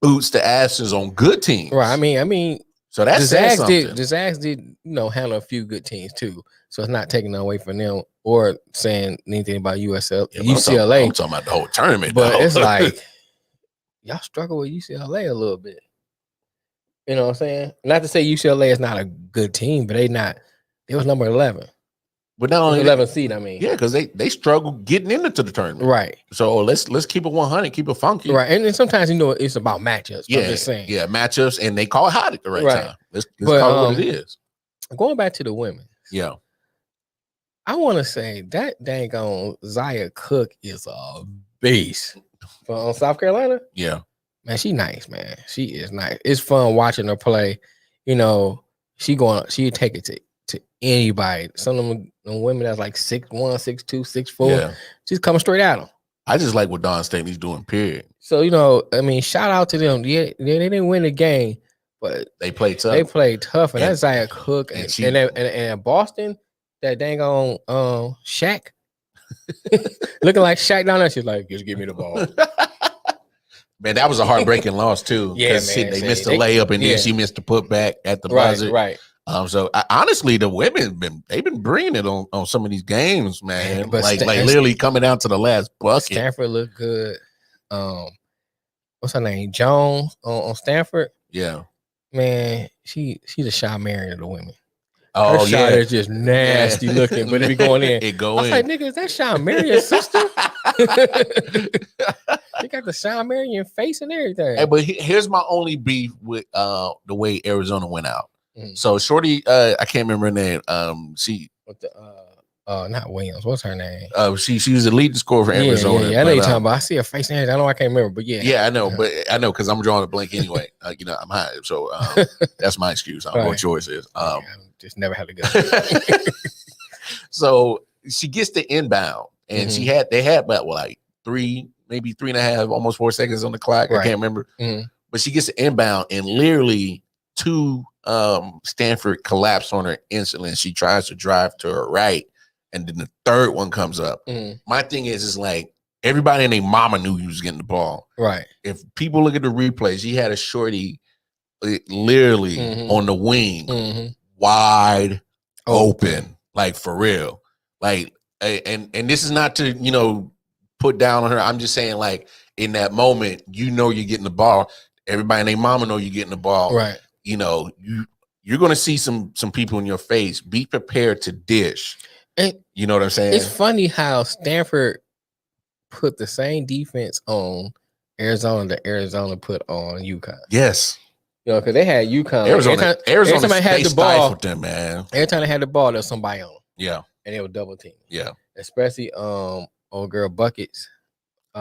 A: boots to asses on good teams.
B: Right. I mean
A: so that's
B: the Zags did handle a few good teams too. So it's not taking away from them or saying anything about UCLA.
A: I'm talking about the whole tournament.
B: But it's like y'all struggle with UCLA a little bit. You know what I'm saying? Not to say UCLA is not a good team, but they was number 11.
A: But not only
B: 11th seed. I mean,
A: yeah, because they struggle getting into the tournament.
B: right.
A: Yeah, because they struggle getting into the tournament.
B: Right.
A: So let's keep it 100, keep it funky.
B: Right. And then sometimes it's about matchups.
A: Yeah,
B: I'm just saying.
A: Yeah, matchups, and they call it hot at the right time. Let's call it what it is.
B: Going back to the women.
A: Yeah.
B: I want to say that dang on Zaya Cook is a beast from South Carolina.
A: Yeah.
B: Man, she nice, man. She is nice. It's fun watching her play. She take it to anybody. Some of them women that's like 6'1", 6'2", 6'4".
A: Yeah.
B: She's coming straight at them.
A: I just like what Don Stanley's doing, period.
B: So, shout out to them. Yeah, they didn't win the game, but
A: they played tough.
B: And that's Zaya Cook. And Boston, that dang on Shaq. Looking like Shaq down there. She's like, just give me the ball.
A: Man, that was a heartbreaking loss too.
B: Yeah, man.
A: They missed the layup and then she missed the putback at the buzzer.
B: Right.
A: So honestly, the women they've been bringing it on some of these games, man. But like literally coming down to the last bucket.
B: Stanford looked good. What's her name? Jones on Stanford.
A: Yeah,
B: man, she's a Shaw Marion of the women.
A: Oh,
B: her shot is just nasty looking, but it be going in.
A: It go
B: I was
A: in.
B: like, nigga, is that Shaw Marion's sister? They got the Shaw Marion face and everything.
A: Hey, but here's my only beef with the way Arizona went out.
B: Mm-hmm.
A: So Shorty, I can't remember her name. She
B: with the not Williams. What's her name?
A: She was the leading scorer for Arizona.
B: Yeah. I know you're talking about. I see her face and everything. I know I can't remember, but yeah.
A: Yeah, I know, but I know because I'm drawing a blank anyway. I'm high, so that's my excuse. I don't know what yours is.
B: I just never had to go.
A: So she gets the inbound, and they had about like 3.5, almost 4 seconds on the clock. I can't remember, but she gets the inbound, and literally two Stanford collapse on her instantly. And she tries to drive to her right, and then the third one comes up. My thing is like everybody and their mama knew he was getting the ball.
B: Right.
A: If people look at the replays, he had a shorty literally on the wing, wide open, like for real. Like, and this is not to, put down on her. I'm just saying, like, in that moment, you're getting the ball. Everybody and their mama know you're getting the ball.
B: Right.
A: You're gonna see some people in your face. Be prepared to dish.
B: And
A: you know what I'm saying?
B: It's funny how Stanford put the same defense on Arizona that Arizona put on UConn.
A: Yes.
B: Because they had UConn.
A: Arizona
B: had the ball.
A: Them, man.
B: Every time they had the ball, there was somebody on them.
A: Yeah.
B: And they were double team.
A: Yeah.
B: Especially old girl Buckets.
A: For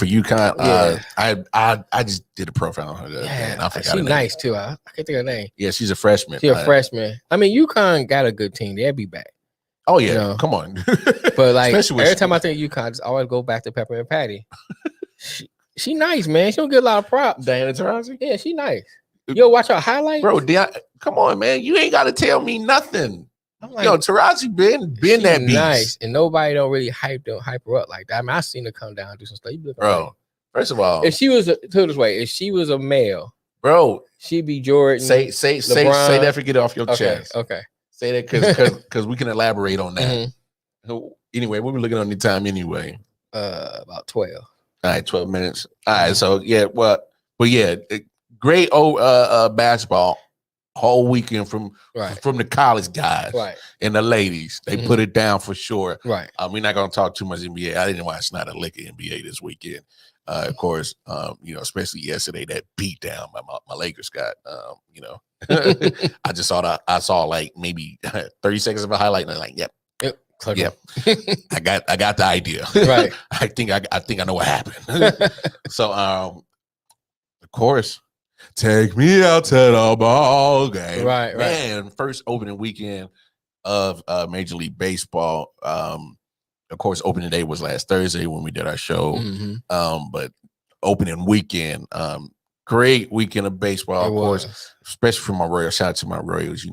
A: UConn, I just did a profile on her. I forgot
B: she's nice too. I can't think of her name.
A: Yeah, she's a freshman.
B: She's a freshman. I mean, UConn got a good team. They'll be back.
A: Oh yeah, come on.
B: But like every time I think UConn, I just always go back to Pepper and Patty. She nice, man. She don't get a lot of props.
A: Diana Taurasi?
B: Yeah, she nice. You'll watch her highlights?
A: Bro, come on, man. You ain't got to tell me nothing. I'm like, Taurasi been that beast.
B: Nice, and nobody don't really hype her up like that. I mean, I seen her come down and do some stuff.
A: Bro, first of all,
B: if she was if she was a male,
A: bro,
B: she'd be Jordan.
A: Say that. Forget it off your chest.
B: Okay.
A: Say that because we can elaborate on that. Anyway, what we looking on the time anyway?
B: About 12.
A: All right, 12 minutes. All right, so yeah, great basketball whole weekend from the college guys and the ladies. They put it down for sure.
B: Right.
A: We're not gonna talk too much NBA. I didn't watch not a lick of NBA this weekend. Of course, especially yesterday, that beat down my Lakers got. I just saw like maybe 30 seconds of a highlight, and I'm like, yep. I got the idea.
B: Right.
A: I think I know what happened. So of course, take me out to the ball game.
B: Right.
A: Man, first opening weekend of Major League Baseball. Of course, opening day was last Thursday when we did our show. But opening weekend, great weekend of baseball, of course, especially for my Royals. Shout out to my Royals.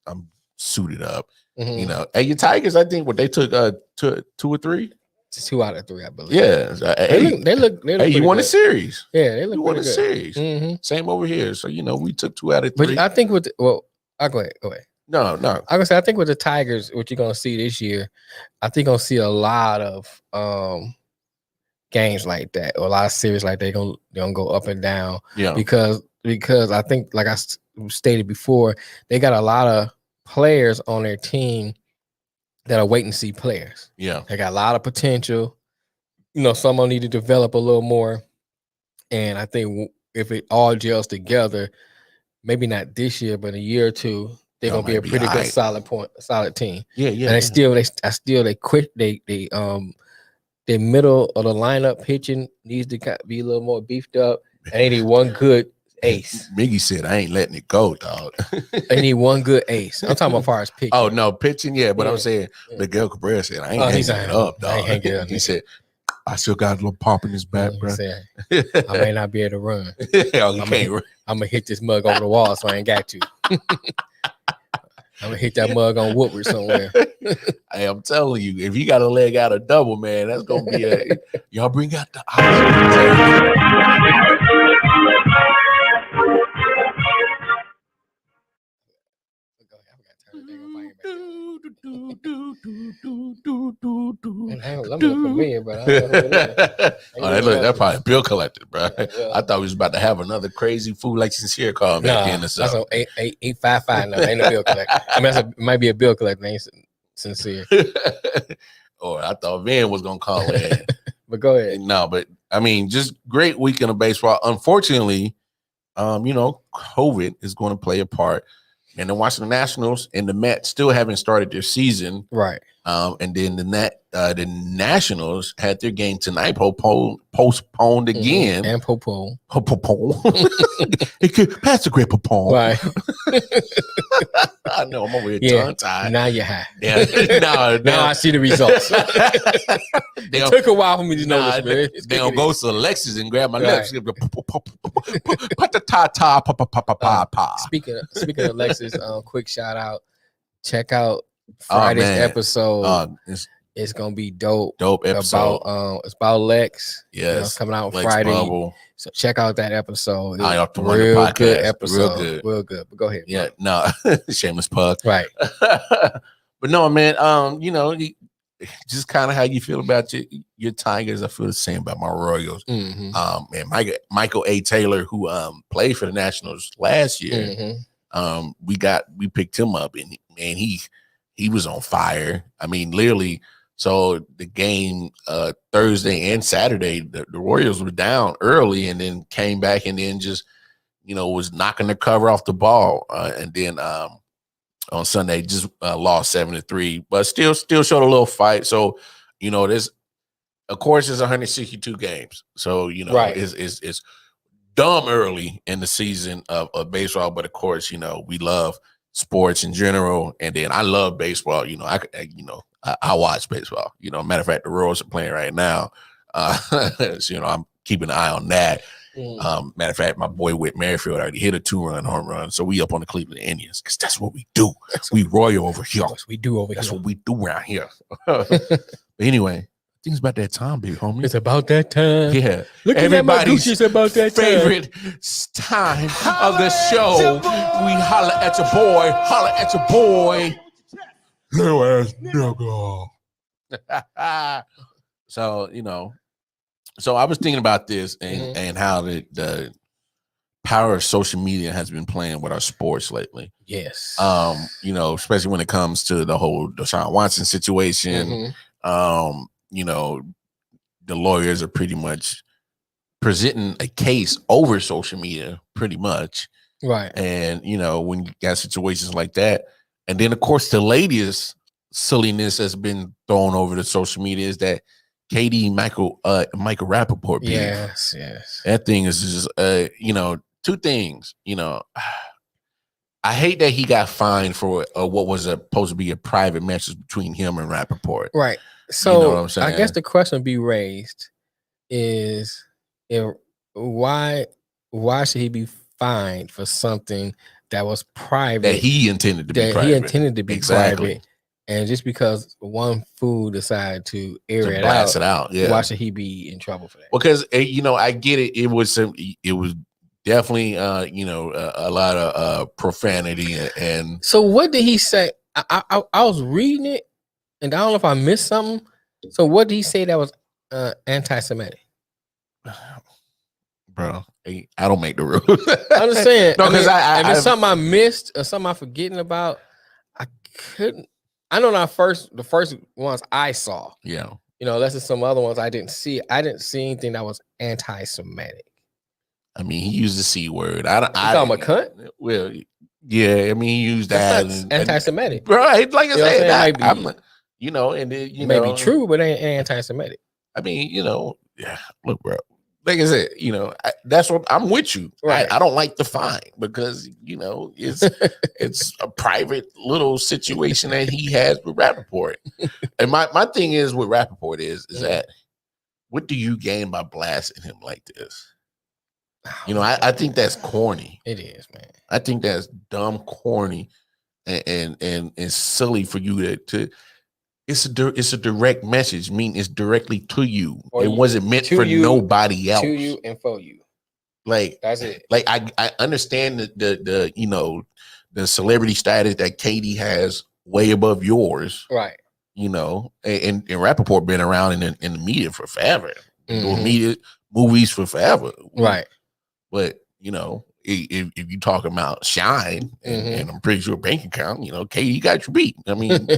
A: I'm suited up. Hey, your Tigers, I think they took 2 or 3.
B: 2 out of 3, I believe.
A: Yeah,
B: they look.
A: Hey, you won a series.
B: Yeah, they look.
A: You won a series. Same over here. So we took 2 out of 3.
B: But I think I'll go ahead.
A: No.
B: I'm gonna say I think with the Tigers, what you're gonna see this year, I think gonna see a lot of games like that, or a lot of series like they're gonna go up and down.
A: Yeah.
B: Because I think, like I stated before, they got a lot of players on their team that are wait and see players.
A: Yeah.
B: They got a lot of potential. You know, some will need to develop a little more. And I think if it all gels together, maybe not this year, but a year or two, they're gonna be a pretty good solid team.
A: Yeah, yeah.
B: And they quit. Their middle of the lineup pitching needs to be a little more beefed up. And they need one good ace.
A: Miggy said, I ain't letting it go, dog.
B: They need one good ace. I'm talking about as far as pitching.
A: Oh, no, pitching, yeah. But I'm saying, Miguel Cabrera said, I ain't hanging it up, dog. He said, I still got a little pop in his back, bro.
B: I may not be able to run. I'm gonna hit this mug over the wall, so I ain't got to. I'm gonna hit that mug on Woodward somewhere.
A: Hey, I'm telling you, if you got a leg out of double, man, that's gonna be y'all bring out the That's probably a bill collector, bro. I thought we was about to have another crazy food like Sincere call back in or something.
B: That's 855. No, ain't no bill collector. I mean, it might be a bill collector, ain't Sincere.
A: Or I thought Van was gonna call in.
B: But go ahead.
A: No, but I mean, just great weekend of baseball. Unfortunately, COVID is going to play a part. And the Washington Nationals and the Mets still haven't started their season.
B: Right.
A: And then the Nationals had their game tonight postponed again.
B: And postponed.
A: It could pass the great postponed.
B: Right.
A: I know I'm over here tongue-tied.
B: Now you're high.
A: Yeah.
B: Now I see the results. It took a while for me to know this, man.
A: They'll go to Alexis and grab my lips. Put the ta-ta, pa.
B: Speaking of Alexis, quick shout out. Check out Friday's episode. It's gonna be dope.
A: Dope episode.
B: It's about Lex.
A: Yes,
B: coming out on
A: Lex
B: Friday.
A: Bubble.
B: So check out that episode.
A: Real
B: good episode. Real good. But go ahead.
A: Yeah, no, shameless plug.
B: Right.
A: But no, man. Just kind of how you feel about your Tigers. I feel the same about my Royals.
B: Mm-hmm.
A: And Michael A. Taylor, who played for the Nationals last year.
B: Mm-hmm.
A: We picked him up, and man, he was on fire. I mean, literally. So the game Thursday and Saturday, the Royals were down early, and then came back, and then just was knocking the cover off the ball, and then on Sunday just lost 7-3, but still showed a little fight. So there's, of course, it's 162 games. So
B: right.
A: it's dumb early in the season of baseball, but of course we love sports in general, and then I love baseball. I watch baseball. Matter of fact, the Royals are playing right now. So I'm keeping an eye on that. Matter of fact, my boy Whit Merrifield already hit a 2-run home run, so we up on the Cleveland Indians because that's what we do. We royal over here.
B: That's what we do over here.
A: That's what we do around here. But anyway, I think it's about that time, big homie.
B: It's about that time.
A: Yeah,
B: look at my Gucci's about that
A: favorite time of the show. We holler at your boy. Holler at your boy. Little ass nigga. So So I was thinking about this and how the power of social media has been playing with our sports lately.
B: Yes.
A: Especially when it comes to the whole Deshaun Watson situation. The lawyers are pretty much presenting a case over social media, pretty much.
B: Right.
A: And, when you got situations like that, and then of course the latest silliness has been thrown over to social media is that KD Michael Rappaport beef.
B: Yes.
A: That thing is just two things. I hate that he got fined for what was supposed to be a private message between him and Rappaport.
B: Right. So
A: what I'm saying?
B: I guess the question be raised is why should he be fined for something that was private
A: that he intended to be private?
B: Private. And just because one fool decided to air it out,
A: yeah.
B: Why should he be in trouble for that?
A: Because I get it. It was definitely a lot of profanity and.
B: So what did he say? I was reading it, and I don't know if I missed something. So what did he say that was anti-Semitic?
A: Bro, I don't make the rules.
B: I'm just saying.
A: No, because
B: if it's something I missed or something I'm forgetting about, I couldn't. I know the first ones I saw.
A: Yeah.
B: You know, unless it's some other ones I didn't see. I didn't see anything that was anti-Semitic.
A: I mean, he used the C word.
B: You call him a cunt?
A: Well, yeah. I mean, he used that.
B: That's not anti-Semitic.
A: Right. Like I said,
B: I'm,
A: you know, and then, you
B: it
A: know.
B: may be true, but it ain't anti-Semitic.
A: I mean, you know, yeah, look, bro. Like I said, you know, that's what I'm with you.
B: Right.
A: I don't like the fine because, you know, it's a private little situation that he has with Rappaport. And my thing is with Rappaport is that what do you gain by blasting him like this? You know, I think that's corny.
B: It is, man.
A: I think that's dumb, corny, and silly for you to. It's a direct message. I mean, it's directly to you. It wasn't meant for nobody else.
B: To you and for you.
A: Like
B: that's it.
A: Like I understand the you know the celebrity status that Katie has way above yours.
B: Right.
A: You know, and Rappaport been around in the media for forever. Doing media movies for forever.
B: Right.
A: But you know, if you talk about shine and I'm pretty sure bank account, you know, Katie got you beat. I mean.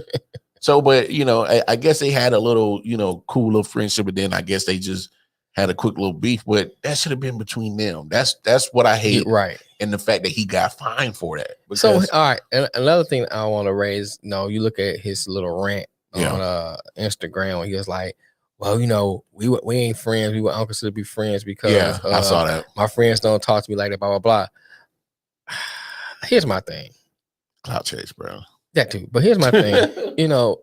A: So, but you know, I guess they had a little, you know, cool little friendship, but then I guess they just had a quick little beef. But that should have been between them. That's what I hate,
B: right?
A: And the fact that he got fined for that.
B: Because, so, all right, and another thing I want to raise, you look at his little rant on Instagram, where he was like, "Well, you know, we ain't friends. We were unconsidered to be friends because
A: I saw that.
B: My friends don't talk to me like that. Blah blah blah." Here's my thing.
A: Clout chase, bro.
B: That too. But here's my thing. You know,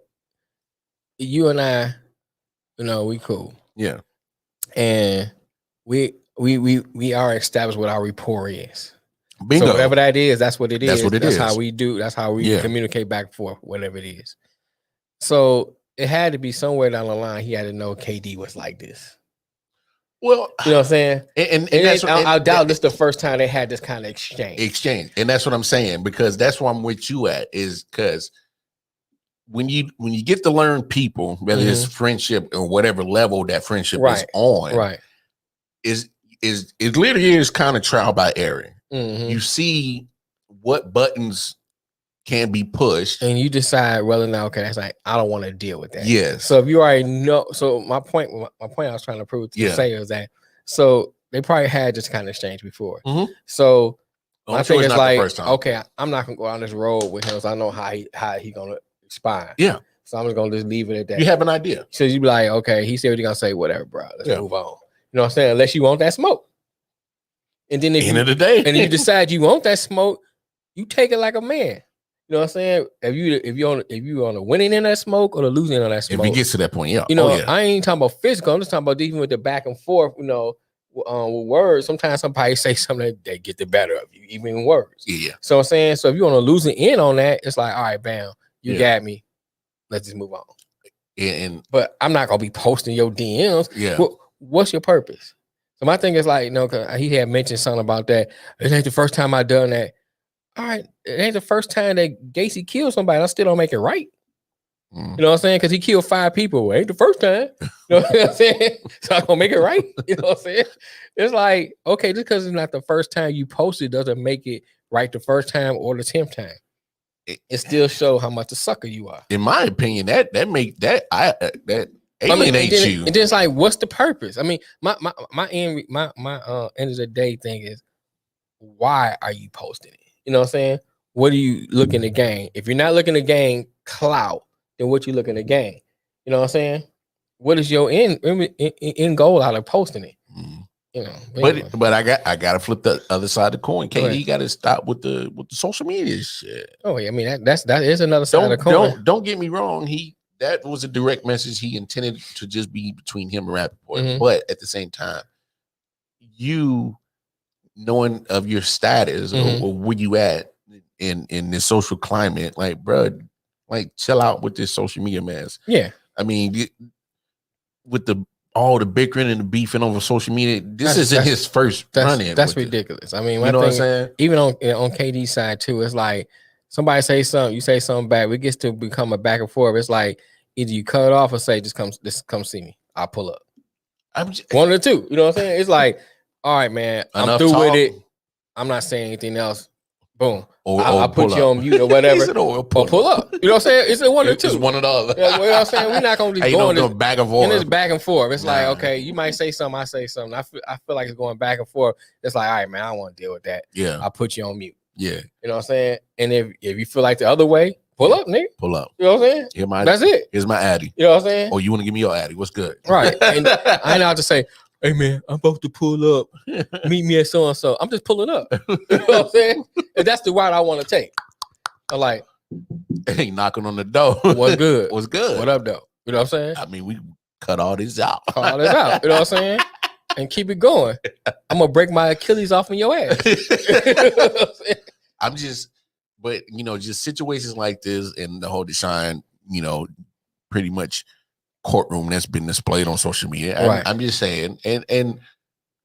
B: you and I, you know, we cool.
A: Yeah.
B: And we are established what our rapport is.
A: Bingo.
B: So whatever that is, that's what it is.
A: That's what it is.
B: That's how we do. That's how we communicate back and forth, whatever it is. So it had to be somewhere down the line he had to know KD was like this.
A: Well,
B: you know what I'm saying?
A: And that's
B: I doubt this is the first time they had this kind of exchange.
A: And that's what I'm saying, because that's where I'm with you at, is because when you get to learn people, whether it's friendship or whatever level that friendship is on,
B: right,
A: it literally is kind of trial by error. You see what buttons can be pushed,
B: and you decide whether or not, okay, that's like, I don't want to deal with that.
A: Yes.
B: So if you already know, so my point I was trying to prove to say is that, so they probably had this kind of exchange before. So I think it's like, okay, I'm not gonna go on this road with him, so I know how he gonna expire.
A: Yeah.
B: So I'm just gonna just leave it at that.
A: You have an idea.
B: So you be like, okay, he said what he gonna say, whatever, bro. Let's move on. You know what I'm saying? Unless you want that smoke. And then
A: end of the day,
B: and then you decide you want that smoke, you take it like a man. You know what I'm saying? If you on the winning in that smoke or the losing in that smoke.
A: If it gets to that point,
B: you know, I ain't talking about physical. I'm just talking about even with the back and forth. You know, with words. Sometimes somebody say something that get the better of you, even in words.
A: Yeah.
B: So I'm saying, so if you on a losing end on that, it's like, all right, bam, you got me. Let's just move on. But I'm not gonna be posting your DMs.
A: Yeah.
B: What's your purpose? So my thing is like, cause he had mentioned something about that. It ain't the first time I done that. All right, it ain't the first time that Gacy killed somebody. I still don't make it right. You know what I'm saying? Because he killed 5 people. It ain't the first time. You know what I'm saying? So I'm gonna make it right. You know what I'm saying? It's like, okay, just because it's not the first time you posted doesn't make it right the first time or the 10th time. It still show how much a sucker you are.
A: In my opinion, that alienates you.
B: And then it's like, what's the purpose? I mean, my end of the day thing is, why are you posting it? You know what I'm saying? What are you looking to gain? If you're not looking to gain clout, then what you looking to gain? You know what I'm saying? What is your end goal out of posting it? You know,
A: but I got to flip the other side of the coin. KD got to stop with the social media shit.
B: Oh yeah, I mean that is another side of the coin.
A: Don't get me wrong. That was a direct message he intended to just be between him and Rappaport. But at the same time, you knowing of your status or where you at in this social climate, like, bro, like, chill out with this social media mess.
B: Yeah.
A: I mean, with all the bickering and the beefing over social media, this isn't his first run-in.
B: That's ridiculous. I mean,
A: you know what I'm saying?
B: Even on KD's side too, it's like somebody say something, you say something back, it gets to become a back and forth. It's like either you cut it off or say, just come see me. I'll pull up. One or two. You know what I'm saying? It's like, all right, man, I'm through with it. I'm not saying anything else. boom.
A: Or
B: I'll put you
A: up.
B: on mute or whatever.
A: Said, or
B: or pull up. You know what I'm saying? It's one or two.
A: It's one or the other.
B: You know what I'm saying? We're not gonna just go
A: no back and forth.
B: And it's back and forth. It's like,
A: Nah.
B: okay, you might say something, I say something. I feel like it's going back and forth. It's like, all right, man, I don't want to deal with that.
A: Yeah.
B: I'll put you on mute.
A: Yeah.
B: You know what I'm saying? And if you feel like the other way, pull up, nigga.
A: Pull up.
B: You know what I'm saying? That's it.
A: Here's my Addy.
B: You know what I'm saying?
A: Oh, you want to give me your Addy? What's good?
B: Right. And I ain't out to say, hey man, I'm about to pull up. Meet me at so and so. I'm just pulling up. You know what I'm saying? And that's the route I want to take. I'm like,
A: hey, knocking on the door.
B: What's good?
A: What's good?
B: What up, though? You know what I'm saying?
A: I mean, we cut all this out.
B: Cut all this out. You know what I'm saying? And keep it going. I'm gonna break my Achilles off in your ass. You know what I'm saying?
A: I'm just, but just situations like this and the whole Deshaun, pretty much courtroom that's been displayed on social media.
B: Right.
A: I'm just saying, and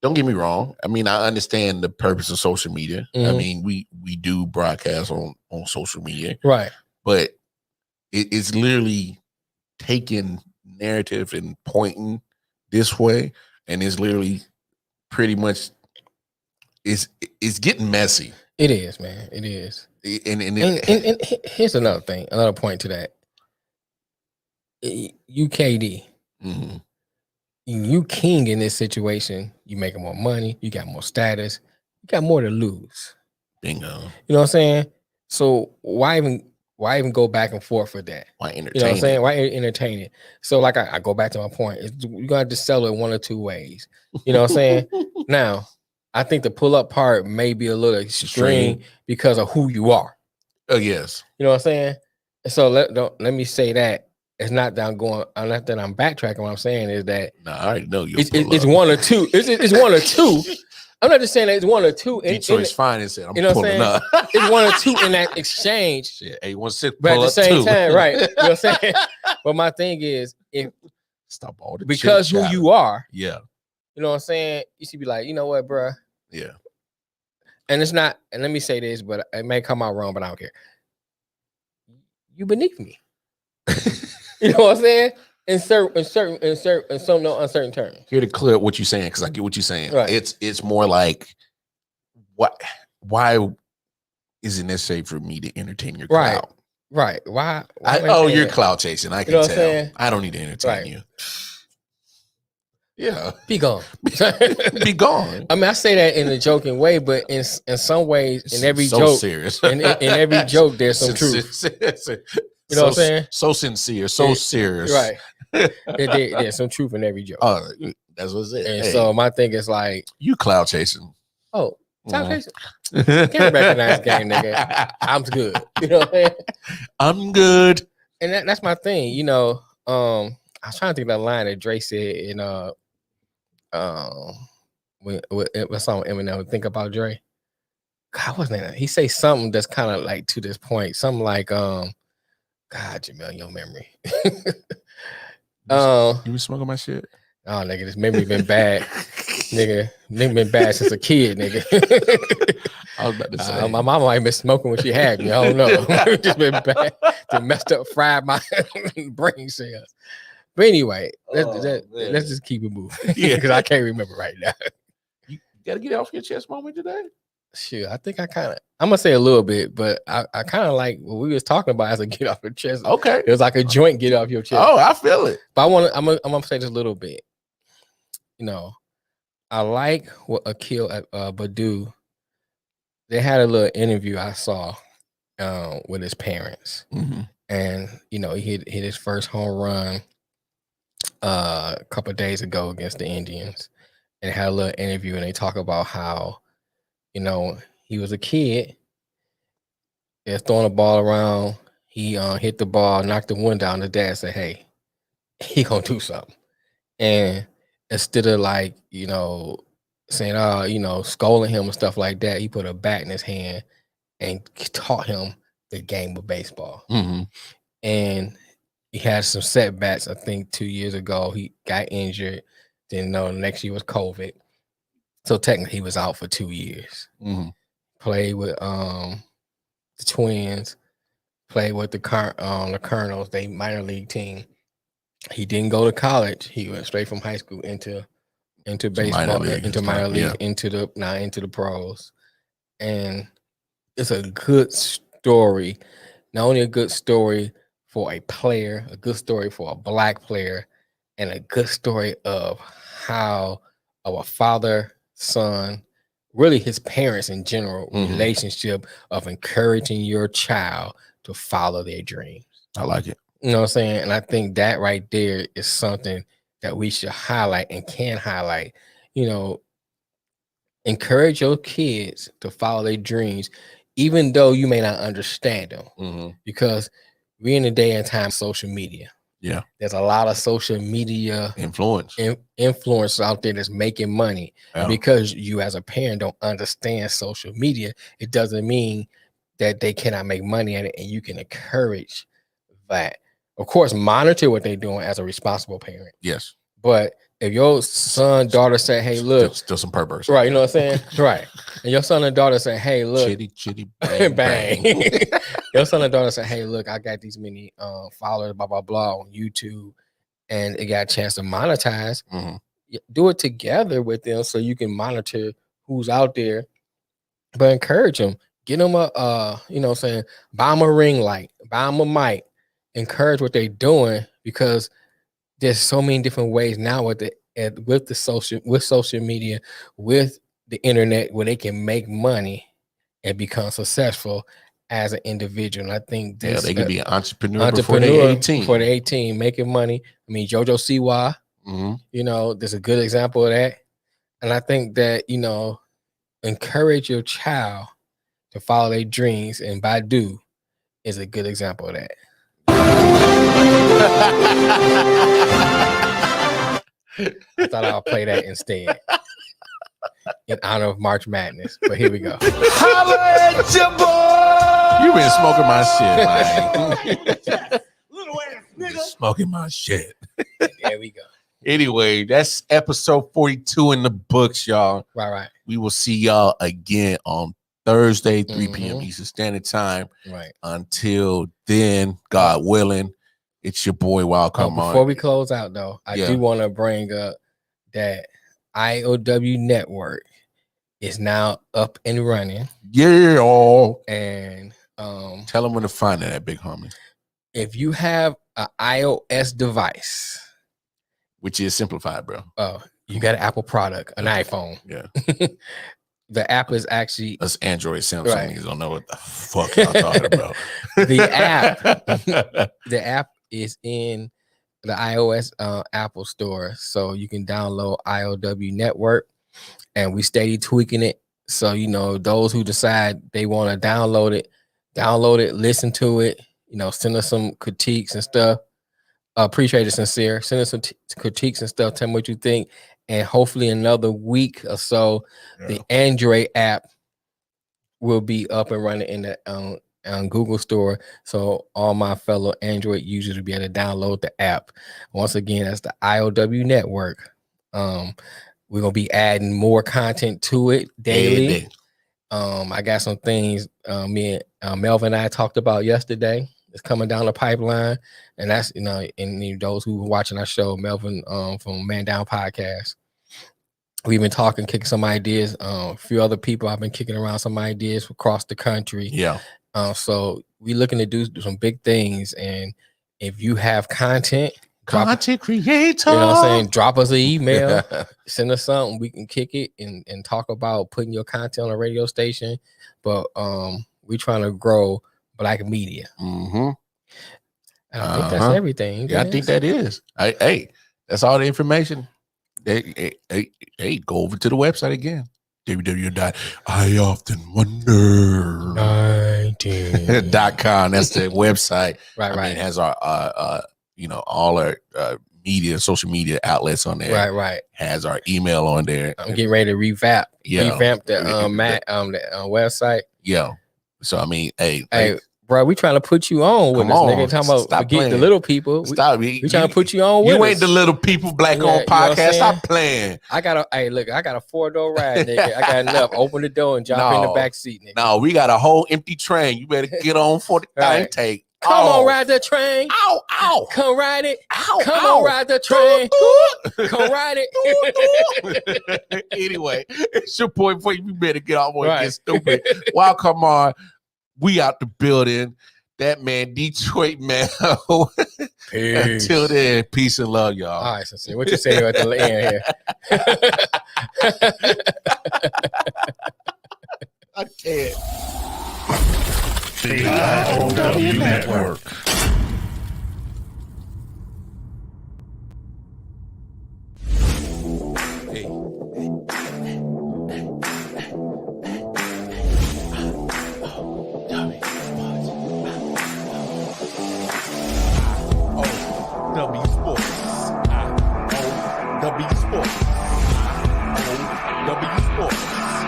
A: don't get me wrong. I mean, I understand the purpose of social media. I mean, we do broadcast on social media,
B: right?
A: But it's literally taking narrative and pointing this way, and it's literally pretty much it's getting messy.
B: It is, man. It is.
A: And
B: here's another thing, another point to that. UKD.
A: Mm-hmm.
B: You king in this situation. You making more money. You got more status. You got more to lose.
A: Bingo.
B: You know what I'm saying? So why even go back and forth with that?
A: Why entertain?
B: You know what I'm saying? Why entertain it? So like I go back to my point. You got to sell it one or two ways. You know what I'm saying? Now, I think the pull up part may be a little extreme because of who you are.
A: Oh yes.
B: You know what I'm saying? So let me say that. It's not that I'm backtracking. What I'm saying is that
A: I already know you.
B: It's one or two. It's one or two. I'm not just saying that it's one or two.
A: Detroit's finest said, I'm pulling up.
B: It's one or two in that exchange.
A: Shit, 816
B: but at the same
A: too.
B: time, right? You know what I'm saying? But my thing is, if
A: stop all the
B: because who you are,
A: yeah.
B: You know what I'm saying? You should be like, you know what, bro?
A: Yeah.
B: And it's not. And let me say this, but it may come out wrong, but I don't care. You beneath me. You know what I'm saying? In some uncertain terms.
A: Here to clear up what you're saying, because I get what you're saying.
B: Right.
A: It's more like, why is it necessary for me to entertain your clout?
B: Right. Why
A: you're clout chasing. I can tell. I don't need to entertain you. Yeah.
B: Be gone.
A: Be gone.
B: I mean, I say that in a joking way, but in some ways, in every joke,
A: serious.
B: in every joke, there's some truth. You know what I'm saying?
A: So sincere, so serious.
B: Right. There's some truth in every joke.
A: Oh, that's what's it.
B: And so my thing is like,
A: you cloud chasing.
B: Oh, cloud chasing. Can't recognize game, nigga. I'm good. You know what I'm saying? I'm good. And that's my thing. You know, I was trying to think of that line that Dre said in what song Eminem, Think About Dre. God, wasn't that? He say something that's kind of like to this point. Something like God, Jamel, your memory.
A: You was smoking my shit?
B: Oh, nigga, this memory been bad. Nigga been bad since a kid, nigga.
A: I was about to say.
B: My mama might have been smoking when she had me. I don't know. Just been bad. Just messed up, fried my brain cells. But anyway, let's just keep it moving. Yeah, because I can't remember right now.
A: You got to get it off your chest moment today?
B: Sure, I think I'm gonna say a little bit, but I kind of like what we was talking about as a get off your chest.
A: Okay.
B: It was like a joint get off your chest.
A: Oh, I feel it.
B: But I'm gonna say just a little bit. You know, I like what Akil Badu. They had a little interview I saw with his parents, and you know he hit his first home run a couple of days ago against the Indians, and had a little interview, and they talk about how, you know, he was a kid. They're throwing the ball around. He hit the ball, knocked the one down. The dad said, "Hey, he gonna do something." And instead of like, you know, saying, you know, scolding him and stuff like that, he put a bat in his hand and taught him the game of baseball. And he had some setbacks. I think 2 years ago he got injured. Then the next year was COVID. So technically he was out for 2 years. Played with the Twins, played with the Colonels, they minor league team. He didn't go to college. He went straight from high school into baseball, into minor league, into the pros. And it's a good story. Not only a good story for a player, a good story for a black player, and a good story of how of a father, son, really his parents in general, relationship of encouraging your child to follow their dreams.
A: I like it.
B: You know what I'm saying? And I think that right there is something that we should highlight and can highlight. You know, encourage your kids to follow their dreams, even though you may not understand them, because we're in a day and time of social media.
A: Yeah,
B: there's a lot of social media influence out there that's making money. And because you as a parent don't understand social media, it doesn't mean that they cannot make money at it, and you can encourage that. Of course, monitor what they're doing as a responsible parent.
A: Yes.
B: But if your son, daughter say, hey, look,
A: still some perverts.
B: Right, you know what I'm saying? Right. And your son and daughter say, hey, look.
A: Chitty, bang, bang.
B: Your son and daughter say, hey, look, I got these many followers, blah, blah, blah, on YouTube, and it got a chance to monetize. Do it together with them so you can monitor who's out there, but encourage them. Get them a, you know what I'm saying, buy them a ring light, buy them a mic, encourage what they're doing, because there's so many different ways now with social media, with the internet, where they can make money and become successful as an individual. And I think
A: they can be an entrepreneur before they're 18.
B: Before they're 18, making money. I mean, JoJo Siwa, you know, there's a good example of that. And I think that, you know, encourage your child to follow their dreams, and Badu is a good example of that. I thought I'll play that instead in honor of March Madness, but here we go.
A: Holla at your boy! You been smoking my shit, man.
E: Little ass nigga.
A: Smoking my shit.
B: There we go.
A: Anyway, that's episode 42 in the books, y'all.
B: Right.
A: We will see y'all again on Thursday, 3 p.m. Eastern Standard Time.
B: Right.
A: Until then, God willing, it's your boy Wild Come On.
B: Before we close out, though, I do want to bring up that I.O.W. network is now up and running.
A: Yeah.
B: And
A: tell them where to find it at, big homie.
B: If you have an iOS device,
A: which is simplified, bro.
B: Oh, you got an Apple product, an iPhone.
A: Yeah.
B: The app is actually
A: us Android Samsung niggas don't know what the fuck y'all talking about.
B: The app is in the iOS Apple store, so you can download I.O.W. network, and we steady tweaking it. So, you know, those who decide they want to download it, listen to it, you know, send us some critiques and stuff. Appreciate it, sincere. Send us some critiques and stuff. Tell me what you think. And hopefully another week or so, the Android app will be up and running in the on Google Store. So all my fellow Android users will be able to download the app. Once again, that's the I.O.W. network. We're gonna be adding more content to it daily. I got some things me and Melvin and I talked about yesterday. It's coming down the pipeline, and that's, you know, and those who were watching our show, Melvin from Man Down Podcast, we've been talking, kicking some ideas. A few other people I've been kicking around some ideas across the country.
A: Yeah.
B: So we looking to do some big things, and if you have content
A: creator,
B: you know what I'm saying, drop us an email, send us something, we can kick it and talk about putting your content on a radio station. But we trying to grow Black media.
A: And
B: I think that's everything.
A: Yeah, I think that is. Hey, that's all the information. Hey, go over to the website again. www.ioftenwonder.com. That's the website.
B: Right.
A: It has our you know, all our media, social media outlets on there.
B: Right.
A: Has our email on there.
B: I'm getting ready to revamp the website.
A: Yeah. So I mean, hey,
B: bro, we trying to put you on with us, nigga. Talking about forget the little people. We trying to put you on with us.
A: You ain't the little people black on podcast. Stop playing.
B: I got a 4-door ride, nigga. I got enough. Open the door and jump in the back seat, nigga.
A: No, we got a whole empty train. You better get on for the intake.
B: Come on, ride the train.
A: Ow, ow.
B: Come ride it.
A: Ow,
B: Come
A: ow.
B: on, ride the train. Come ride it.
A: Anyway, it's your boy. Before you better get off and
B: Right.
A: get stupid. Wow, come on. We out the building. That man, Detroit man.
B: Peace.
A: Until then, peace and love, y'all.
B: All right, Sincere. What you say at the end here?
A: I can't.
E: The I.O.W. Network.
A: Hey. I.O.W. Sports. I.O.W. Sports. I.O.W. Sports.